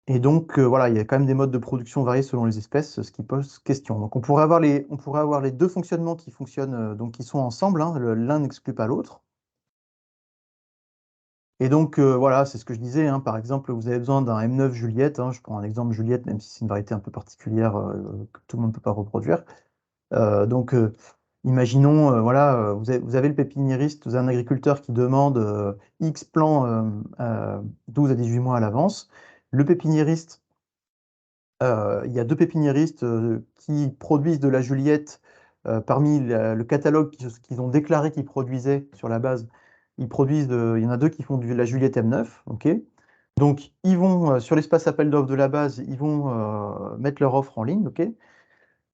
Et donc, voilà, il y a quand même des modes de production variés selon les espèces, ce qui pose question. Donc, on pourrait avoir les deux fonctionnements qui fonctionnent, donc qui sont ensemble, hein, l'un n'exclut pas l'autre. Et donc, voilà, c'est ce que je disais, hein, par exemple, vous avez besoin d'un M9 Juliette, hein, je prends un exemple Juliette, même si c'est une variété un peu particulière que tout le monde ne peut pas reproduire. Imaginons, voilà, vous avez le pépiniériste, vous avez un agriculteur qui demande X plants 12 à 18 mois à l'avance. Le pépiniériste, il y a deux pépiniéristes qui produisent de la Juliette parmi le catalogue qu'ils ont déclaré qu'ils produisaient sur la base. Il y en a deux qui font de la Juliette M9, ok. Donc, ils vont, sur l'espace appel d'offres de la base, ils vont mettre leur offre en ligne, ok.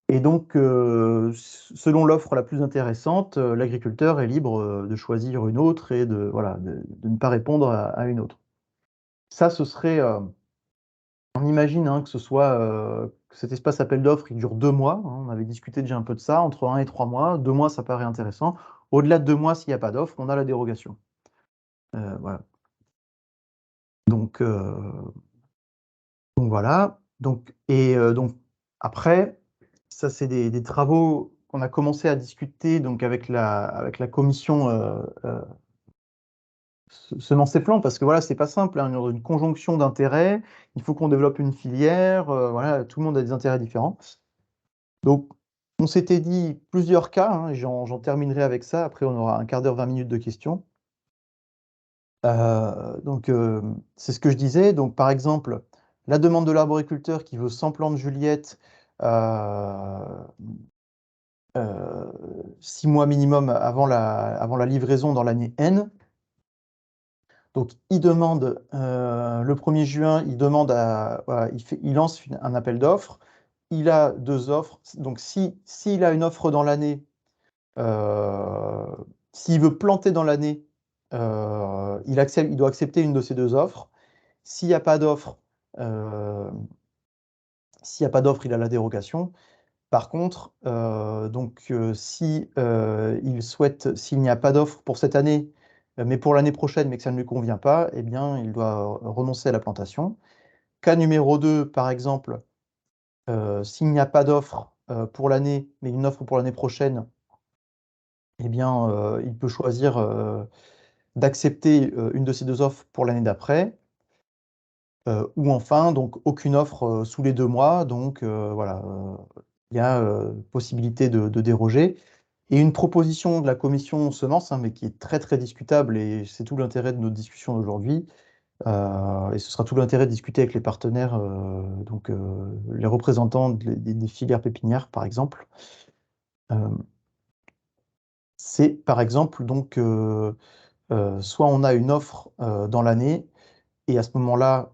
Et donc, selon l'offre la plus intéressante, l'agriculteur est libre de choisir une autre et voilà, de ne pas répondre à une autre. Ça, ce serait, on imagine hein, que ce soit que cet espace appel d'offres, il dure 2 mois, hein, on avait discuté déjà un peu de ça, entre 1 et 3 mois. 2 mois, ça paraît intéressant. Au-delà de 2 mois, s'il n'y a pas d'offre, on a la dérogation. Voilà. Donc voilà. Donc après, ça c'est des travaux qu'on a commencé à discuter donc avec la commission semences et plants, parce que voilà, c'est pas simple, hein, une conjonction d'intérêts, il faut qu'on développe une filière, voilà, tout le monde a des intérêts différents. Donc on s'était dit plusieurs cas, hein, et j'en terminerai avec ça, après on aura un quart d'heure, 20 minutes de questions. C'est ce que je disais. Donc, par exemple, la demande de l'arboriculteur qui veut 100 plants de Juliette, 6 mois minimum avant la livraison dans l'année N. Donc, il demande le 1er juin, voilà, il lance un appel d'offres. Il a 2 offres. Donc, s'il a une offre dans l'année, s'il veut planter dans l'année, il doit accepter une de ces 2 offres. S'il n'y a pas d'offre, il a la dérogation. Par contre, s'il n'y a pas d'offre pour cette année, mais pour l'année prochaine, mais que ça ne lui convient pas, eh bien, il doit renoncer à la plantation. Cas numéro 2, par exemple, s'il n'y a pas d'offre pour l'année, mais une offre pour l'année prochaine, eh bien, il peut choisir d'accepter une de ces 2 offres pour l'année d'après, ou enfin, donc aucune offre sous les 2 mois. Donc voilà, il y a possibilité de déroger. Et une proposition de la commission semences, mais qui est très très discutable, et c'est tout l'intérêt de notre discussion d'aujourd'hui, et ce sera tout l'intérêt de discuter avec les partenaires, donc les représentants des filières pépinières, par exemple. C'est par exemple, donc, soit on a une offre dans l'année, et à ce moment-là,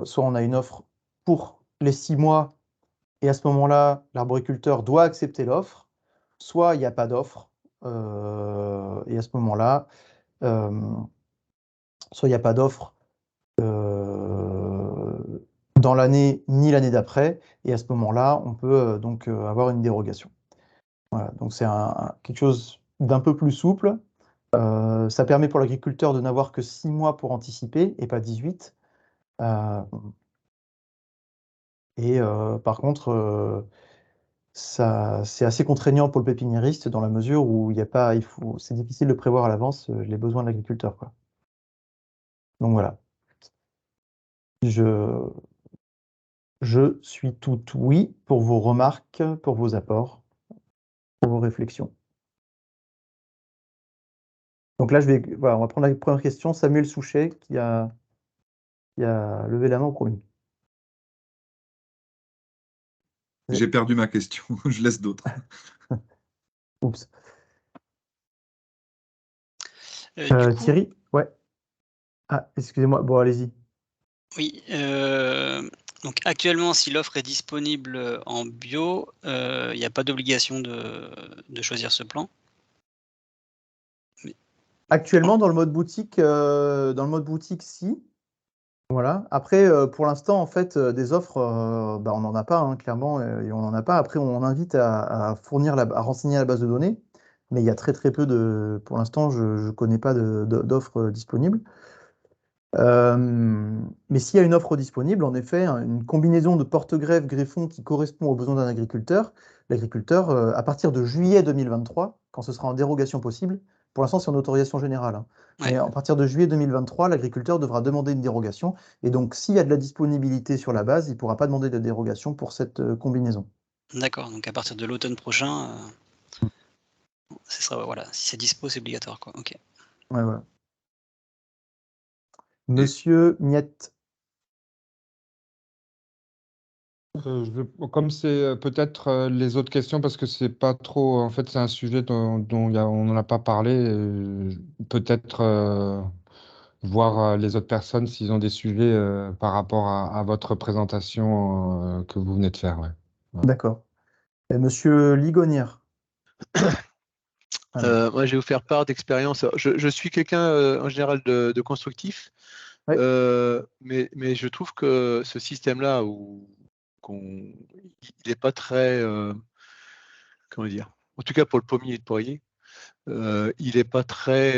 soit on a une offre pour les 6 mois, et à ce moment-là, l'arboriculteur doit accepter l'offre, soit il n'y a pas d'offre, et à ce moment-là, soit il n'y a pas d'offre dans l'année ni l'année d'après, et à ce moment-là, on peut donc avoir une dérogation. Voilà, donc c'est quelque chose d'un peu plus souple. Ça permet pour l'agriculteur de n'avoir que 6 mois pour anticiper et pas 18. Par contre, c'est assez contraignant pour le pépiniériste dans la mesure où c'est difficile de prévoir à l'avance les besoins de l'agriculteur, quoi. Donc voilà. Je suis tout oui pour vos remarques, pour vos apports, pour vos réflexions. Donc là, voilà, on va prendre la première question. Samuel Souchet qui a levé la main au premier.
J'ai perdu ma question, je laisse d'autres.
Oups.
Du coup,
Thierry? Ouais. Ah, excusez-moi. Bon, allez-y.
oui, donc actuellement, si l'offre est disponible en bio, il n'y a pas d'obligation de choisir ce plan?
Actuellement, dans le mode boutique, si. Voilà. Après, pour l'instant, en fait, des offres, on n'en a pas, hein, clairement, et on n'en a pas. Après, on invite à renseigner la base de données, mais il y a très très peu pour l'instant, je ne connais pas d'offres disponibles. Mais s'il y a une offre disponible, en effet, une combinaison de porte-greffe greffon qui correspond aux besoins d'un agriculteur, l'agriculteur, à partir de juillet 2023, quand ce sera en dérogation possible, pour l'instant c'est en autorisation générale, hein, mais à partir de juillet 2023, l'agriculteur devra demander une dérogation, et donc s'il y a de la disponibilité sur la base, il ne pourra pas demander de dérogation pour cette combinaison.
D'accord, donc à partir de l'automne prochain, ce sera, voilà, si c'est dispo, c'est obligatoire, quoi. OK.
Ouais, voilà. Monsieur Miette.
Comme c'est peut-être les autres questions, parce que c'est pas trop, en fait, c'est un sujet dont on n'en a pas parlé, peut-être voir les autres personnes s'ils ont des sujets par rapport à votre présentation que vous venez de faire. Ouais. Voilà.
D'accord. Et Monsieur Ligonière.
Moi, je vais vous faire part d'expérience. Je suis quelqu'un en général de constructif,
Ouais.
mais je trouve que ce système-là, il n'est pas très, comment dire, en tout cas pour le pommier et le poirier, il n'est pas très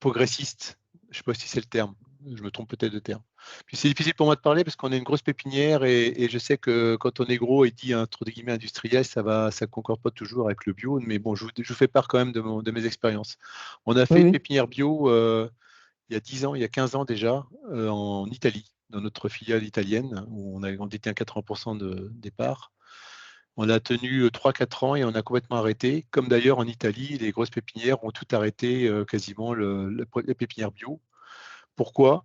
progressiste. Je ne sais pas si c'est le terme. Je me trompe peut-être de terme. Puis c'est difficile pour moi de parler parce qu'on est une grosse pépinière et je sais que quand on est gros et dit entre guillemets industriel, ça concorde pas toujours avec le bio. Mais bon, je vous fais part quand même de mes expériences. On a fait une pépinière bio il y a 10 ans, il y a 15 ans déjà, en Italie, dans notre filiale italienne, où on détient 80% des parts. On a tenu 3-4 ans et on a complètement arrêté. Comme d'ailleurs en Italie, les grosses pépinières ont tout arrêté, quasiment les pépinières bio. Pourquoi?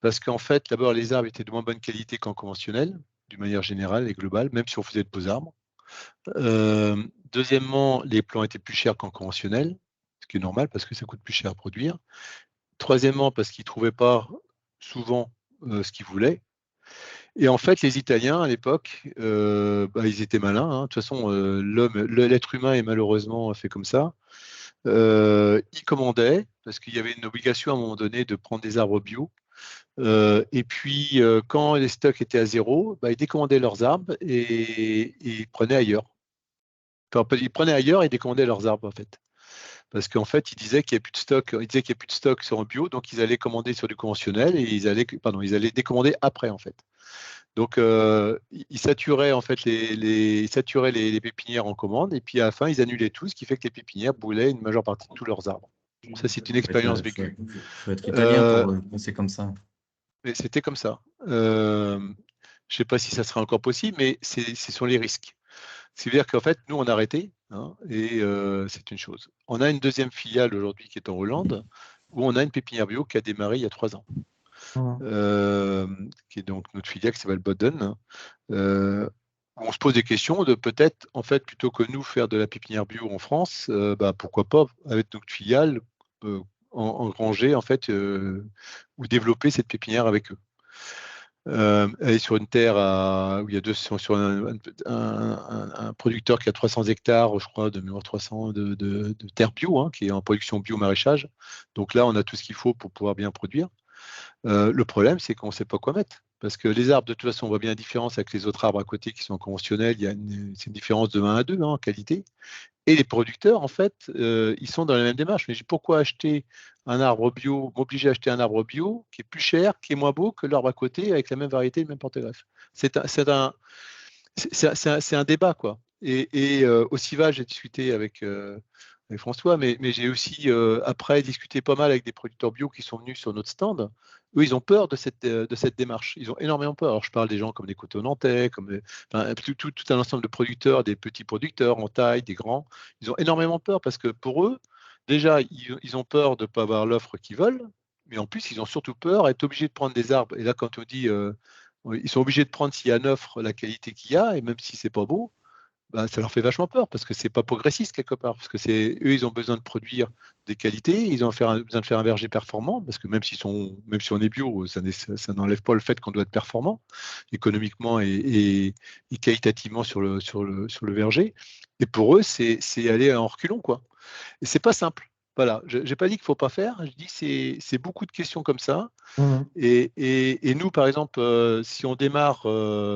Parce qu'en fait, d'abord, les arbres étaient de moins bonne qualité qu'en conventionnel, d'une manière générale et globale, même si on faisait de beaux arbres. Deuxièmement, les plants étaient plus chers qu'en conventionnel, ce qui est normal parce que ça coûte plus cher à produire. Troisièmement, parce qu'ils ne trouvaient pas souvent ce qu'ils voulaient. Et en fait, les Italiens, à l'époque, ils étaient malins, hein. De toute façon, l'être humain est malheureusement fait comme ça. Ils commandaient, parce qu'il y avait une obligation à un moment donné de prendre des arbres bio. Et puis, quand les stocks étaient à zéro, ils décommandaient leurs arbres et ils prenaient ailleurs. Enfin, ils prenaient ailleurs et décommandaient leurs arbres, en fait. Parce qu'en fait, ils disaient qu'il n'y a plus de stock, sur un bio, donc ils allaient commander sur du conventionnel et ils allaient décommander après, en fait. Donc, ils saturaient en fait les pépinières en commande, et puis à la fin, ils annulaient tout, ce qui fait que les pépinières brûlaient une majeure partie de tous leurs arbres. Ça, c'est une expérience vécue.
Faut être italien pour penser comme ça.
Mais c'était comme ça. Je ne sais pas si ça sera encore possible, mais ce sont les risques. C'est-à-dire qu'en fait, nous, on a arrêté, hein, et c'est une chose. On a une deuxième filiale aujourd'hui qui est en Hollande, où on a une pépinière bio qui a démarré il y a 3 ans. Qui est donc notre filiale qui s'appelle Boden. On se pose des questions de peut-être, en fait, plutôt que nous faire de la pépinière bio en France, pourquoi pas, avec notre filiale, engranger, en fait, ou développer cette pépinière avec eux. Elle est sur une terre où il y a sur un producteur qui a 300 hectares, je crois, de mémoire 300 de terre bio, hein, qui est en production bio maraîchage. Donc là, on a tout ce qu'il faut pour pouvoir bien produire. Le problème, c'est qu'on ne sait pas quoi mettre. Parce que les arbres, de toute façon, on voit bien la différence avec les autres arbres à côté qui sont conventionnels. C'est une différence de 1 à 2 hein, en qualité. Et les producteurs, en fait, ils sont dans la même démarche. Mais pourquoi acheter un arbre bio, m'obliger à acheter un arbre bio qui est plus cher, qui est moins beau que l'arbre à côté avec la même variété, le même porte-greffe? C'est un débat, quoi. Et au CIVA, j'ai discuté avec François, mais j'ai aussi, après, discuté pas mal avec des producteurs bio qui sont venus sur notre stand. Eux, ils ont peur de cette démarche. Ils ont énormément peur. Alors, je parle des gens comme des coteaux nantais, comme tout un ensemble de producteurs, des petits producteurs en taille, des grands. Ils ont énormément peur parce que pour eux, déjà, ils ont peur de ne pas avoir l'offre qu'ils veulent, mais en plus, ils ont surtout peur d'être obligés de prendre des arbres. Et là, quand on dit, ils sont obligés de prendre s'il y a une offre, la qualité qu'il y a, et même si c'est pas beau, ça leur fait vachement peur parce que c'est pas progressiste quelque part, parce que eux, ils ont besoin de produire des qualités, ils ont besoin de faire un verger performant, parce que même si on est bio, ça n'enlève pas le fait qu'on doit être performant économiquement et qualitativement sur le verger. Et pour eux, c'est aller en reculons, quoi. Et c'est pas simple. Voilà, je n'ai pas dit qu'il ne faut pas faire, je dis que c'est beaucoup de questions comme ça. Et nous, par exemple, si on démarre,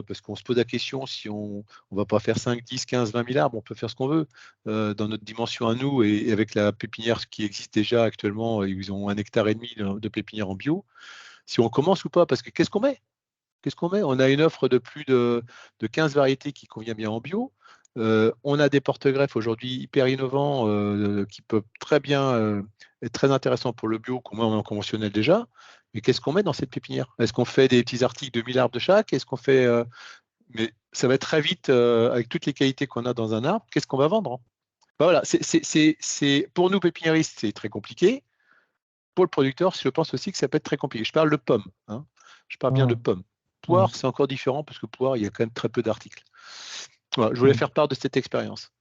parce qu'on se pose la question, si on ne va pas faire 5, 10, 15, 20 000 arbres, on peut faire ce qu'on veut dans notre dimension à nous et avec la pépinière qui existe déjà actuellement, ils ont 1,5 hectare de pépinière en bio. Si on commence ou pas, parce que qu'est-ce qu'on met? On a une offre de plus de 15 variétés qui convient bien en bio. On a des porte-greffes aujourd'hui hyper innovants qui peuvent très bien être très intéressants pour le bio, qu'on met en conventionnel déjà. Mais qu'est-ce qu'on met dans cette pépinière? Est-ce qu'on fait des petits articles de 1000 arbres de chaque? Est-ce qu'on fait mais ça va être très vite avec toutes les qualités qu'on a dans un arbre. Qu'est-ce qu'on va vendre? Voilà, pour nous pépiniéristes, c'est très compliqué. Pour le producteur, je pense aussi que ça peut être très compliqué. Je parle de pommes. Hein. Je parle bien de pommes. Poire, c'est encore différent parce que poire, il y a quand même très peu d'articles. Voilà, je voulais faire part de cette expérience.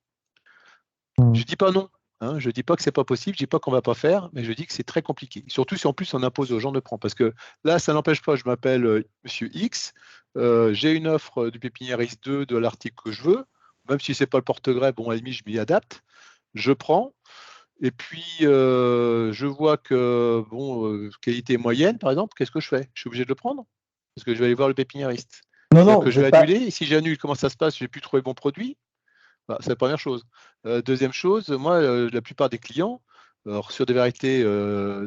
Je ne dis pas non. Hein, je ne dis pas que ce n'est pas possible, je ne dis pas qu'on ne va pas faire, mais je dis que c'est très compliqué. Surtout si en plus on impose aux gens de prendre. Parce que là, ça n'empêche pas, je m'appelle Monsieur X, j'ai une offre du pépiniériste 2 de l'article que je veux, même si ce n'est pas le porte-greffe, bon, à la limite, je m'y adapte, je prends, et puis je vois que, qualité moyenne, par exemple, qu'est-ce que je fais? Je suis obligé de le prendre? Parce que je vais aller voir le pépiniériste.
Non,
je vais annuler, et si j'annule, comment ça se passe? Je n'ai plus trouvé bon produit. C'est la première chose. Deuxième chose, moi, la plupart des clients, sur des variétés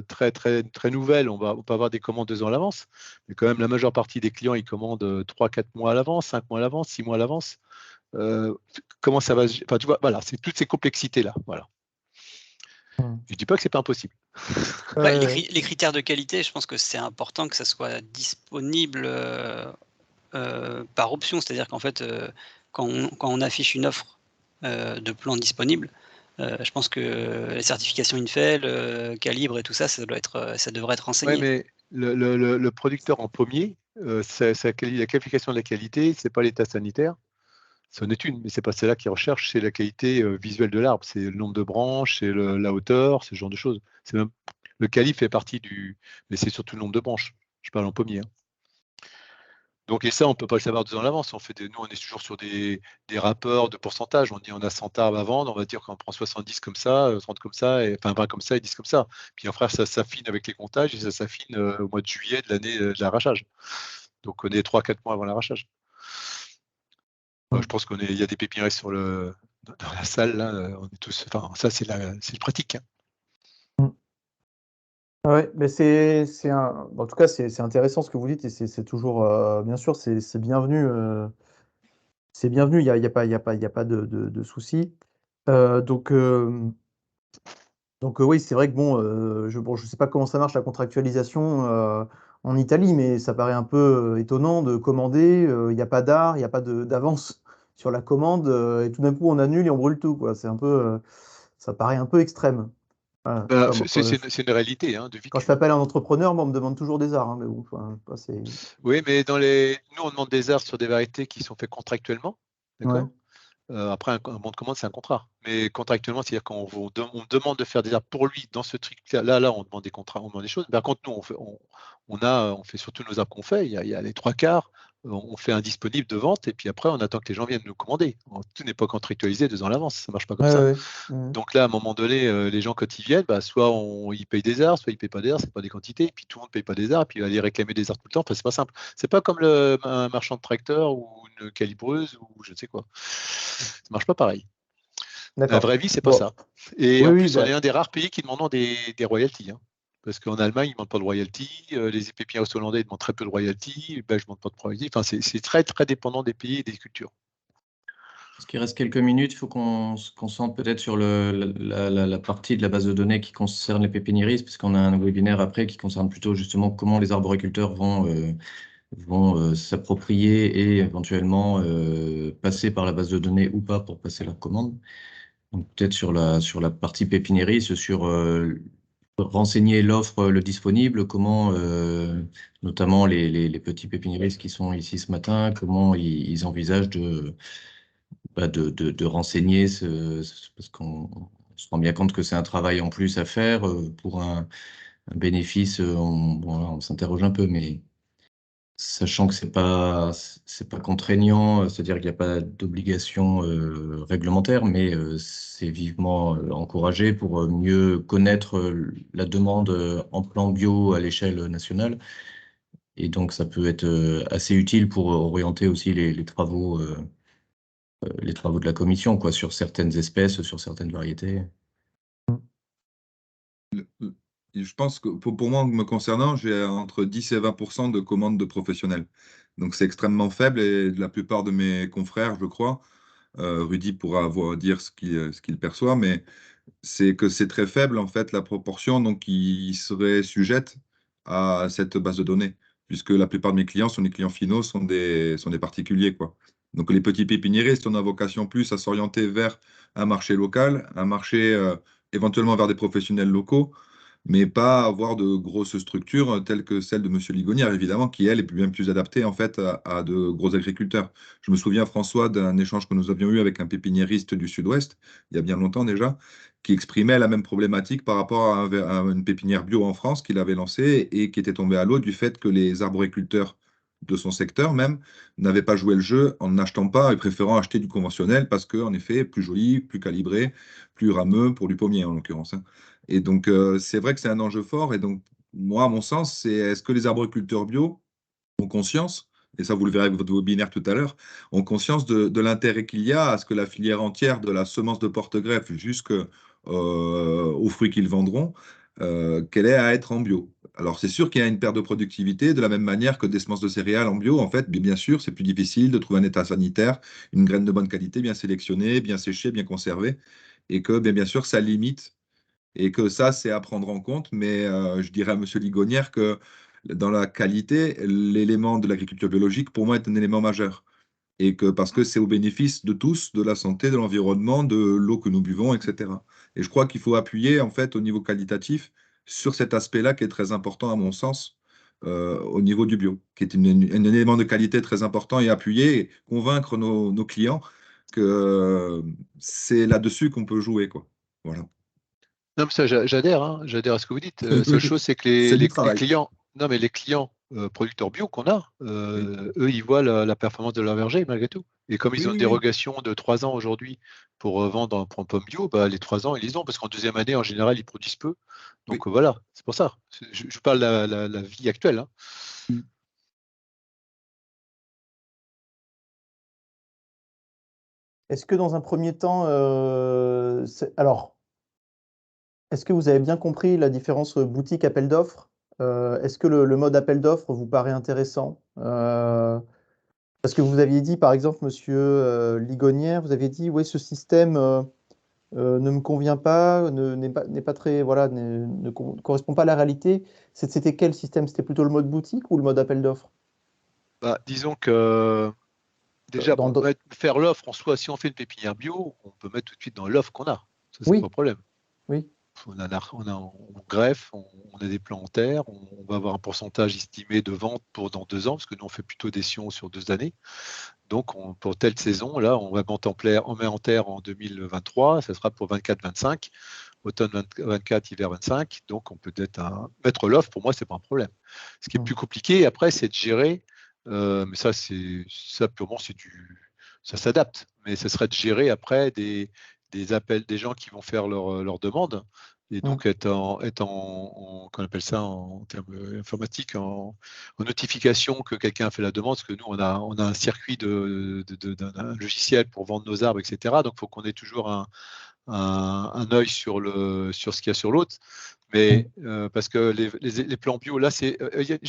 très, très, très nouvelles, on peut avoir des commandes 2 ans à l'avance, mais quand même, la majeure partie des clients, ils commandent 3-4 mois à l'avance, 5 mois à l'avance, 6 mois à l'avance. Comment ça va? Enfin, tu vois, voilà, c'est toutes ces complexités-là. Voilà. Je ne dis pas que ce n'est pas impossible.
Les critères de qualité, je pense que c'est important que ça soit disponible par option. C'est-à-dire qu'en fait, quand on affiche une offre de plans disponibles, je pense que les certifications INFEL, calibre et tout ça, ça devrait être renseigné.
Oui, mais le producteur en pommier, la qualification de la qualité, ce n'est pas l'état sanitaire. C'en est une, mais ce n'est pas celle-là qu'il recherche, c'est la qualité visuelle de l'arbre, c'est le nombre de branches, c'est la hauteur, c'est ce genre de choses. Le calibre fait partie mais c'est surtout le nombre de branches. Je parle en pommier. Hein. Donc, et ça, on ne peut pas le savoir 2 ans à l'avance. Nous, on est toujours sur des rapports de pourcentage. On dit on a 100 arbres à vendre, on va dire qu'on prend 70 comme ça, 30 comme ça, enfin 20 comme ça et 10 comme ça. Puis après, ça s'affine avec les comptages et ça s'affine au mois de juillet de l'année de l'arrachage. Donc, on est 3-4 mois avant l'arrachage. Je pense qu'il y a des pépiniéristes dans la salle, là, on est tous. Enfin, ça, c'est le pratique. Hein.
Ouais, mais en tout cas, c'est intéressant ce que vous dites et c'est toujours, bien sûr, c'est bienvenu. C'est bienvenu, il y a pas, il y a pas, il y a pas de souci. Euh, donc, euh, donc oui, c'est vrai que bon, je sais pas comment ça marche la contractualisation en Italie, mais ça paraît un peu étonnant de commander. Il n'y a pas d'art, il n'y a pas d'avance sur la commande, et tout d'un coup on annule et on brûle tout, quoi. C'est un peu, ça paraît un peu extrême. Voilà, je sais
Ben,
pas, moi,
c'est une réalité hein, de
quand je
vécu.
fais appel à un entrepreneur, moi, on me demande toujours des arts, hein, mais bon, enfin, je sais pas, c'est.
Oui, mais nous, on demande des arts sur des variétés qui sont faites contractuellement.
Ouais.
D'accord. Après, un bon de commande, c'est un contrat. Mais contractuellement, c'est-à-dire on demande de faire des arts pour lui dans ce truc-là. Là, on demande des contrats, on demande des choses. Par contre, nous, on fait surtout nos arbres qu'on fait. Il y a les trois quarts. On fait un disponible de vente et puis après, on attend que les gens viennent nous commander. Tout n'est pas contractualisé 2 ans à l'avance. Ça marche pas comme
Ouais,
ça.
ouais, ouais.
Donc là, à un moment donné, les gens, quand ils viennent, bah, soit ils payent des arts, soit ils payent pas des arts, c'est pas des quantités, et puis tout le monde paye pas des arts, et puis il va aller réclamer des arts tout le temps. Enfin, c'est pas simple. C'est pas comme un marchand de tracteur ou une calibreuse ou je ne sais quoi. Ça marche pas pareil. La
D'accord.
vraie vie, c'est pas
Bon,
ça. Et
oui,
en
oui,
plus, on
bah,
est un des rares pays qui demandent des royalties. Hein. Parce qu'en Allemagne, ils ne demandent pas de royalties. Les pépiniéristes hollandais demandent très peu de royalties. Les Belges ne demandent pas de royalties. Enfin, c'est très, très dépendant des pays et des cultures.
Parce qu'il reste quelques minutes, il faut qu'on se concentre peut-être sur la partie de la base de données qui concerne les pépiniéristes, puisqu'on a un webinaire après qui concerne plutôt justement comment les arboriculteurs vont s'approprier et éventuellement passer par la base de données ou pas pour passer leur commande. Donc peut-être sur la partie pépiniériste, sur renseigner l'offre, le disponible, comment notamment les petits pépiniéristes qui sont ici ce matin, comment ils envisagent de renseigner parce qu'on se rend bien compte que c'est un travail en plus à faire pour un bénéfice. Voilà, on s'interroge un peu, mais sachant que c'est pas contraignant, c'est-à-dire qu'il n'y a pas d'obligation réglementaire, mais c'est vivement encouragé pour mieux connaître la demande en plan bio à l'échelle nationale. Et donc, ça peut être assez utile pour orienter aussi les travaux de la commission, quoi, sur certaines espèces, sur certaines variétés.
Je pense que pour moi, me concernant, j'ai entre 10 et 20% de commandes de professionnels. Donc c'est extrêmement faible et la plupart de mes confrères, je crois, Rudy pourra dire ce qu'il perçoit, mais c'est que c'est très faible en fait la proportion donc qui serait sujette à cette base de données, puisque la plupart de mes clients sont des clients finaux, sont des particuliers, quoi. Donc les petits pépiniéristes, on a vocation plus à s'orienter vers un marché local, un marché éventuellement vers des professionnels locaux, mais pas avoir de grosses structures telles que celle de Monsieur Ligonière, évidemment, qui, elle, est bien plus adaptée, en fait, à de gros agriculteurs. Je me souviens, François, d'un échange que nous avions eu avec un pépiniériste du Sud-Ouest, il y a bien longtemps déjà, qui exprimait la même problématique par rapport à une pépinière bio en France qu'il avait lancée et qui était tombée à l'eau du fait que les arboriculteurs de son secteur même n'avaient pas joué le jeu en n'achetant pas et préférant acheter du conventionnel parce que, en effet, plus joli, plus calibré, plus rameux pour du pommier en l'occurrence, hein. Et donc, c'est vrai que c'est un enjeu fort. Et donc, moi, à mon sens, c'est est-ce que les arboriculteurs bio ont conscience, et ça vous le verrez avec votre webinaire tout à l'heure, ont conscience de l'intérêt qu'il y a à ce que la filière entière, de la semence de porte-greffe jusqu'aux fruits qu'ils vendront, qu'elle ait à être en bio. Alors, c'est sûr qu'il y a une perte de productivité, de la même manière que des semences de céréales en bio. En fait, bien sûr, c'est plus difficile de trouver un état sanitaire, une graine de bonne qualité, bien sélectionnée, bien séchée, bien conservée, et que, bien sûr, ça limite et que ça, c'est à prendre en compte. Mais je dirais à M. Ligonière que dans la qualité, l'élément de l'agriculture biologique, pour moi, est un élément majeur. Et que parce que c'est au bénéfice de tous, de la santé, de l'environnement, de l'eau que nous buvons, etc. Et je crois qu'il faut appuyer, en fait, au niveau qualitatif, sur cet aspect-là qui est très important, à mon sens, au niveau du bio, qui est un élément de qualité très important et appuyer et convaincre nos clients que c'est là-dessus qu'on peut jouer, quoi. Voilà.
Non, mais ça, j'adhère, hein, j'adhère à ce que vous dites. La seule chose, c'est que
C'est du
les
travail.
clients, non, mais les clients producteurs bio qu'on a,
Oui,
eux, ils voient la performance de leur verger malgré tout. Et comme ils
oui,
ont une
oui, oui.
dérogation de 3 ans aujourd'hui pour vendre pour un pomme bio, bah, les 3 ans, ils les ont, parce qu'en deuxième année, en général, ils produisent peu. Donc
Oui.
voilà, c'est pour ça. Je parle de la vie actuelle. Hein.
est-ce que dans un premier temps, alors, est-ce que vous avez bien compris la différence boutique-appel d'offres? Est-ce que le mode appel d'offres vous paraît intéressant? Parce que vous aviez dit, par exemple, monsieur Ligonière, vous aviez dit, oui, ce système ne me convient pas, n'est pas très, voilà, ne correspond pas à la réalité. C'était quel système? C'était plutôt le mode boutique ou le mode appel d'offres?
Bah, disons que déjà,
Dans-
pour faire l'offre en soi, si on fait une pépinière bio, on peut mettre tout de suite dans l'offre qu'on a. Ça, c'est
Oui.
pas un problème.
Oui.
On greffe, on a des plants en terre, on va avoir un pourcentage estimé de vente pour dans 2 ans, parce que nous on fait plutôt des sions sur 2 années. Donc pour telle saison, là, on va met en terre en 2023, ça sera pour 24-25, automne 24, hiver 25. Donc on peut mettre l'offre, pour moi, c'est pas un problème. Ce qui est plus compliqué après, c'est de gérer, mais ça purement, ça s'adapte, mais ce serait de gérer après des appels des gens qui vont faire leur demande. Et donc, être qu'on appelle ça en termes informatiques, en notification que quelqu'un a fait la demande, parce que nous, on a un circuit d'un logiciel pour vendre nos arbres, etc. Donc, il faut qu'on ait toujours un œil sur ce qu'il y a sur l'autre. Mais parce que les plans bio, là, j'ai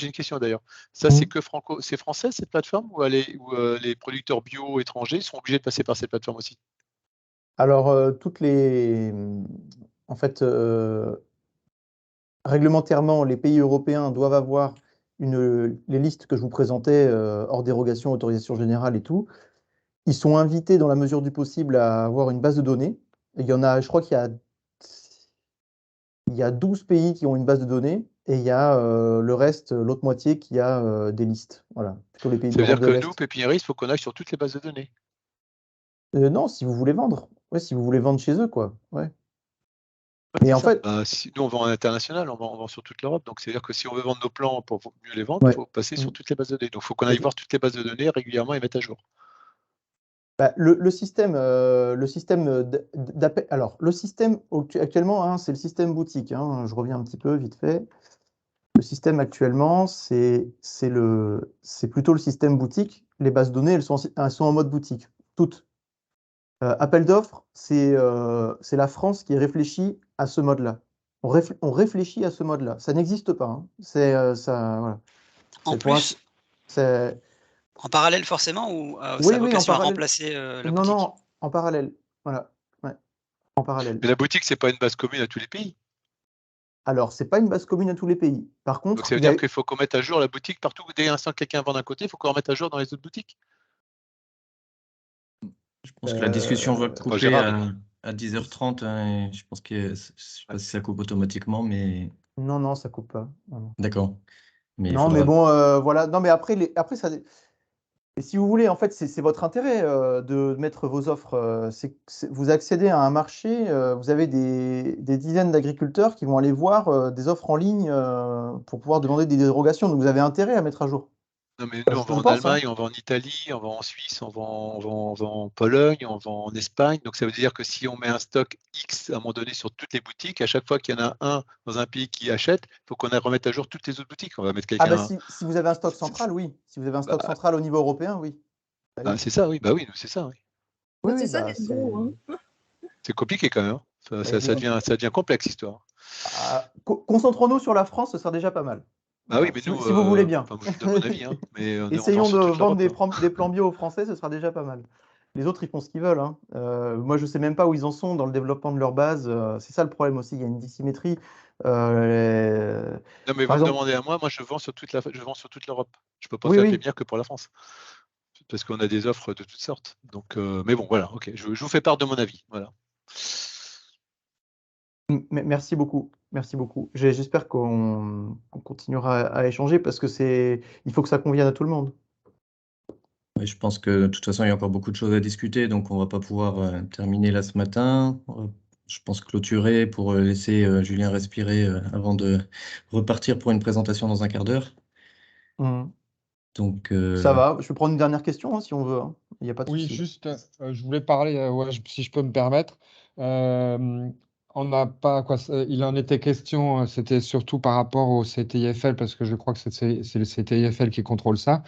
une question d'ailleurs. Ça, c'est français, cette plateforme, ou les producteurs bio étrangers sont obligés de passer par cette plateforme aussi?
Alors, en fait, réglementairement, les pays européens doivent avoir les listes que je vous présentais, hors dérogation, autorisation générale et tout. Ils sont invités, dans la mesure du possible, à avoir une base de données. Et il y en a, je crois il y a 12 pays qui ont une base de données, et il y a le reste, l'autre moitié, qui a des listes. Voilà, plutôt les pays
Ça veut
d'Europe
dire
de
que nous,
l'Est.
pépiniéristes, il faut qu'on aille sur toutes les bases de données.
Non, si vous voulez vendre. Ouais, si vous voulez vendre chez eux, quoi. Ouais.
Ouais,
Mais
c'est
en
ça.
fait,
Nous, on vend à l'international, on vend sur toute l'Europe. Donc, c'est-à-dire que si on veut vendre nos plants pour mieux les vendre, il
ouais.
faut passer sur toutes les bases de données. Donc, il faut qu'on aille
Et-
voir toutes les bases de données régulièrement et mettre à jour.
Bah, le système d'appel. Alors, le système actuellement, hein, c'est le système boutique, hein. Je reviens un petit peu vite fait. Le système actuellement, c'est plutôt le système boutique. Les bases de données, elles sont en mode boutique, toutes. Appel d'offres, c'est la France qui réfléchit à ce mode-là. On réfléchit à ce mode-là. Ça n'existe pas, hein. Ça, voilà.
En plus, en parallèle forcément, ou ça a
Oui, en
vocation à
parallèle.
remplacer la
Non,
boutique?
non, en parallèle. Voilà. Ouais, en parallèle.
Mais la boutique, c'est pas une base commune à tous les pays.
Alors, c'est pas une base commune à tous les pays. Par
Donc,
contre,
ça veut dire qu'il faut qu'on mette à jour la boutique partout. Dès l'instant que quelqu'un vend d'un côté, il faut qu'on remette à jour dans les autres boutiques.
Je pense que la discussion va
c'est pas
couper
gérable.
à 10h30, hein, et je pense que je sais pas si ça coupe automatiquement, mais
non, ça coupe pas. Non.
d'accord. Mais il
Non, mais
faudra.
bon, voilà. Non, mais après ça. Et si vous voulez, en fait, c'est votre intérêt de mettre vos offres. Vous accédez à un marché, vous avez des dizaines d'agriculteurs qui vont aller voir des offres en ligne pour pouvoir demander des dérogations. Donc, vous avez intérêt à mettre à jour.
Non, mais nous, on
Je
vend en
pense, hein.
Allemagne, on vend en Italie, on vend en Suisse, on vend en Pologne, on vend en Espagne. Donc, ça veut dire que si on met un stock X à un moment donné sur toutes les boutiques, à chaque fois qu'il y en a un dans un pays qui achète, il faut qu'on remette à jour toutes les autres boutiques. On va mettre
Ah, bah,
quelqu'un.
si vous avez un stock central, oui. Si vous avez un stock
Bah,
central au niveau européen, oui. Bah, oui.
c'est ça, oui. Bah oui, c'est ça. Oui.
Oui,
C'est ça
bah,
d'être gros, hein.
C'est compliqué quand même. Hein.
bah,
Ça devient complexe, l'histoire.
Concentrons-nous sur la France, ce sera déjà pas mal.
Bah oui,
Voilà.
mais
Si,
nous,
si vous voulez bien.
moi, je donne mon avis, hein, mais on vend
Essayons
sur
de
toute
vendre
l'Europe.
des plans bio aux Français, ce sera déjà pas mal. Les autres, ils font ce qu'ils veulent, hein. Moi, je ne sais même pas où ils en sont dans le développement de leur base. C'est ça le problème aussi, il y a une dissymétrie.
Non, mais
Par
vous me
exemple,
demandez à moi, je vends sur toute l'Europe. Je ne peux pas
oui,
faire
oui.
pépinière que pour la France. Parce qu'on a des offres de toutes sortes. Donc, mais bon, voilà, ok. Je vous fais part de mon avis. Voilà.
Merci beaucoup. Merci beaucoup. J'espère qu'on continuera à échanger parce que il faut que ça convienne à tout le monde.
Ouais, je pense que de toute façon, il y a encore beaucoup de choses à discuter, donc on va pas pouvoir terminer là ce matin. On va, je pense, clôturer pour laisser Julien respirer avant de repartir pour une présentation dans un quart d'heure.
Mhm.
Donc,
Ça va. Je peux prendre une dernière question, hein, si on veut, hein. Il n'y a pas de
Oui,
souci.
juste, je voulais parler, ouais, si je peux me permettre. Euh, on n'a pas quoi. Il en était question. C'était surtout par rapport au CTIFL parce que je crois que c'est le CTIFL qui contrôle ça.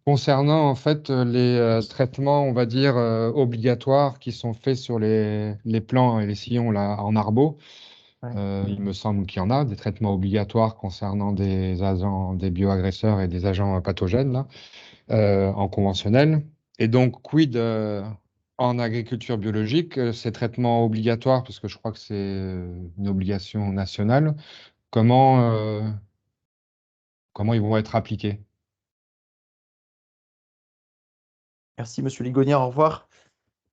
Concernant en fait les traitements, on va dire obligatoires qui sont faits sur les plants et les sillons là en arbo. Il me semble qu'il y en a des traitements obligatoires concernant des agents, des bioagresseurs et des agents pathogènes là, en conventionnel. Et donc, quid en agriculture biologique, ces traitements obligatoires, parce que je crois que c'est une obligation nationale, comment ils vont être appliqués?
Merci, Monsieur Ligonière, au revoir.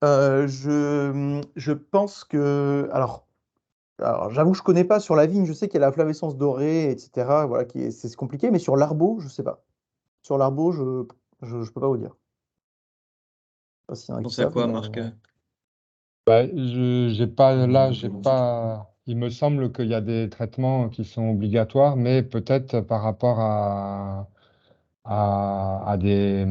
Je pense que... Alors j'avoue, je ne connais pas sur la vigne, je sais qu'il y a la flavescence dorée, etc. Voilà, c'est compliqué, mais sur l'arbo, je ne sais pas. Sur l'arbo, je ne peux pas vous dire. Je sais pas s'il y en a qui
Pensez à
savent,
quoi,
mais,
Marc?
J'ai pas. Il me semble qu'il y a des traitements qui sont obligatoires, mais peut-être par rapport à des.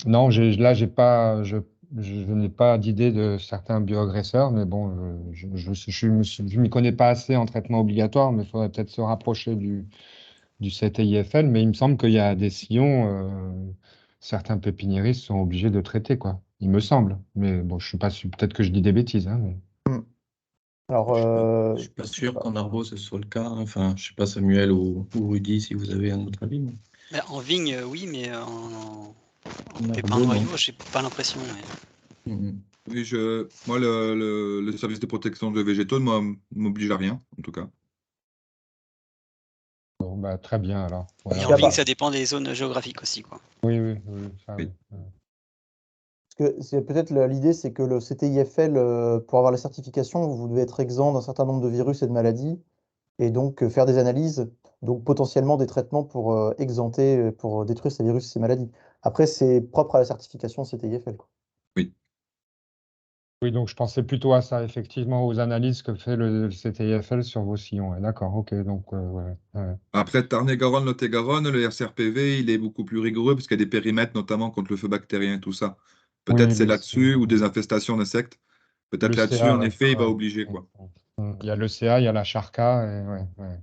Non, j'ai pas. Je n'ai pas d'idée de certains bioagresseurs, mais bon, je m'y connais pas assez en traitement obligatoire, mais il faudrait peut-être se rapprocher du CTIFL. Mais il me semble qu'il y a des sillons, certains pépiniéristes sont obligés de traiter, quoi. Il me semble. Mais bon, je suis pas sûr. Peut-être que je dis des bêtises, hein, mais-
alors,
Je suis pas sûr qu'en arbo ce soit le cas, hein. Enfin, je sais pas, Samuel ou Rudy, si vous avez un autre avis.
Bah, en vigne, oui, mais en pépin
arbo,
noyau,
non.
j'ai pas l'impression.
Mhm.
Oui, moi, le service de protection de végétaux ne m'oblige à rien, en tout cas.
Bon, bah, très bien alors.
Mais
Voilà.
en vigne, ça dépend des zones géographiques aussi, quoi.
Oui, ça,
Oui.
oui.
parce que peut-être l'idée, c'est que le CTIFL, pour avoir la certification, vous devez être exempt d'un certain nombre de virus et de maladies, et donc faire des analyses, donc potentiellement des traitements pour exempter, pour détruire ces virus et ces maladies. Après, c'est propre à la certification CTIFL, quoi.
Oui.
Oui, donc je pensais plutôt à ça, effectivement, aux analyses que fait le CTIFL sur vos sillons. Ouais, d'accord, ok, donc ouais.
Après, Tarn-et-Garonne, Lot-et-Garonne, le RCRPV, il est beaucoup plus rigoureux parce qu'il y a des périmètres, notamment contre le feu bactérien et tout ça. Peut-être
Oui,
c'est là-dessus, ou des infestations d'insectes. Peut-être
le
là-dessus,
CA,
en
ouais,
effet, il va
ouais.
obliger, quoi.
Il y a le CA, il y a la Charca, et ouais.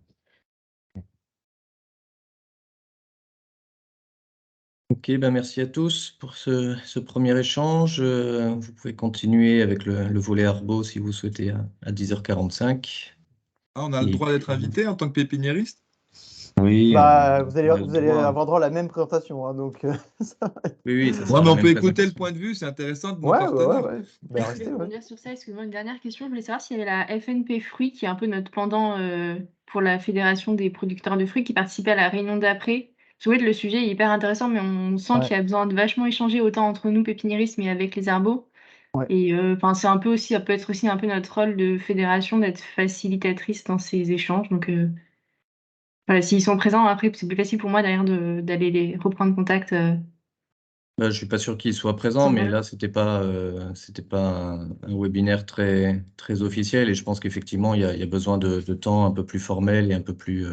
Ok, ben merci à tous pour ce premier échange. Vous pouvez continuer avec le volet arbo si vous souhaitez à 10h45.
Ah, on a le
Et
droit d'être
puis,
invité en tant que pépiniériste?
oui,
Bah,
on
vous allez,
a le
vous allez
droit.
avoir droit à la même présentation, hein, donc ça va être-
Oui, ça
Ouais,
sera
mais
la
on peut
même
écouter le
présentation.
point de vue, c'est intéressant de nos
Ouais.
partenaires.
Bah, restez,
Je vais
ouais.
rebondir sur ça, excuse-moi, une dernière question. Je voulais savoir s'il y avait la FNP Fruits, qui est un peu notre pendant pour la Fédération des producteurs de fruits, qui participait à la réunion d'après. Je trouvais que le sujet est hyper intéressant, mais on sent
Ouais.
qu'il y a besoin de vachement échanger autant entre nous, pépiniéristes, mais avec les arbos.
Ouais.
Et enfin, c'est un peu aussi, ça peut être aussi un peu notre rôle de fédération d'être facilitatrice dans ces échanges. Donc voilà, s'ils sont présents après, c'est plus facile pour moi derrière d'aller les reprendre contact.
Je suis pas sûr qu'il soit présent, mais là, c'était pas un webinaire très, très officiel. Et je pense qu'effectivement, il y a besoin de temps un peu plus formel et un peu plus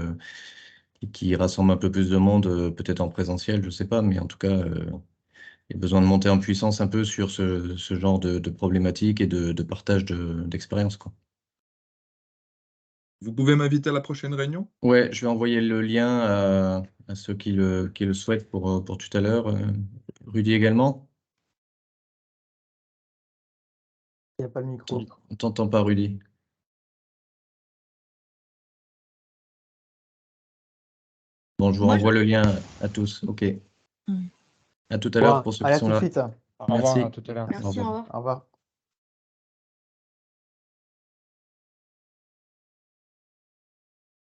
qui rassemble un peu plus de monde, peut-être en présentiel, je sais pas, mais en tout cas, il y a besoin de monter en puissance un peu sur ce genre de problématiques et de partage d'expérience, quoi.
Vous pouvez m'inviter à la prochaine réunion?
Ouais, je vais envoyer le lien à ceux qui le souhaitent pour tout à l'heure. Rudy également?
Il n'y a pas le micro.
On t'entend pas, Rudy. Bon, je vous
Moi,
renvoie le lien à tous. OK.
Mm.
À tout à l'heure
Bon,
pour ceux qui
allez, à
sont
tout de
là.
suite.
Au revoir,
Merci.
à tout à l'heure.
Merci, au revoir.
Au revoir.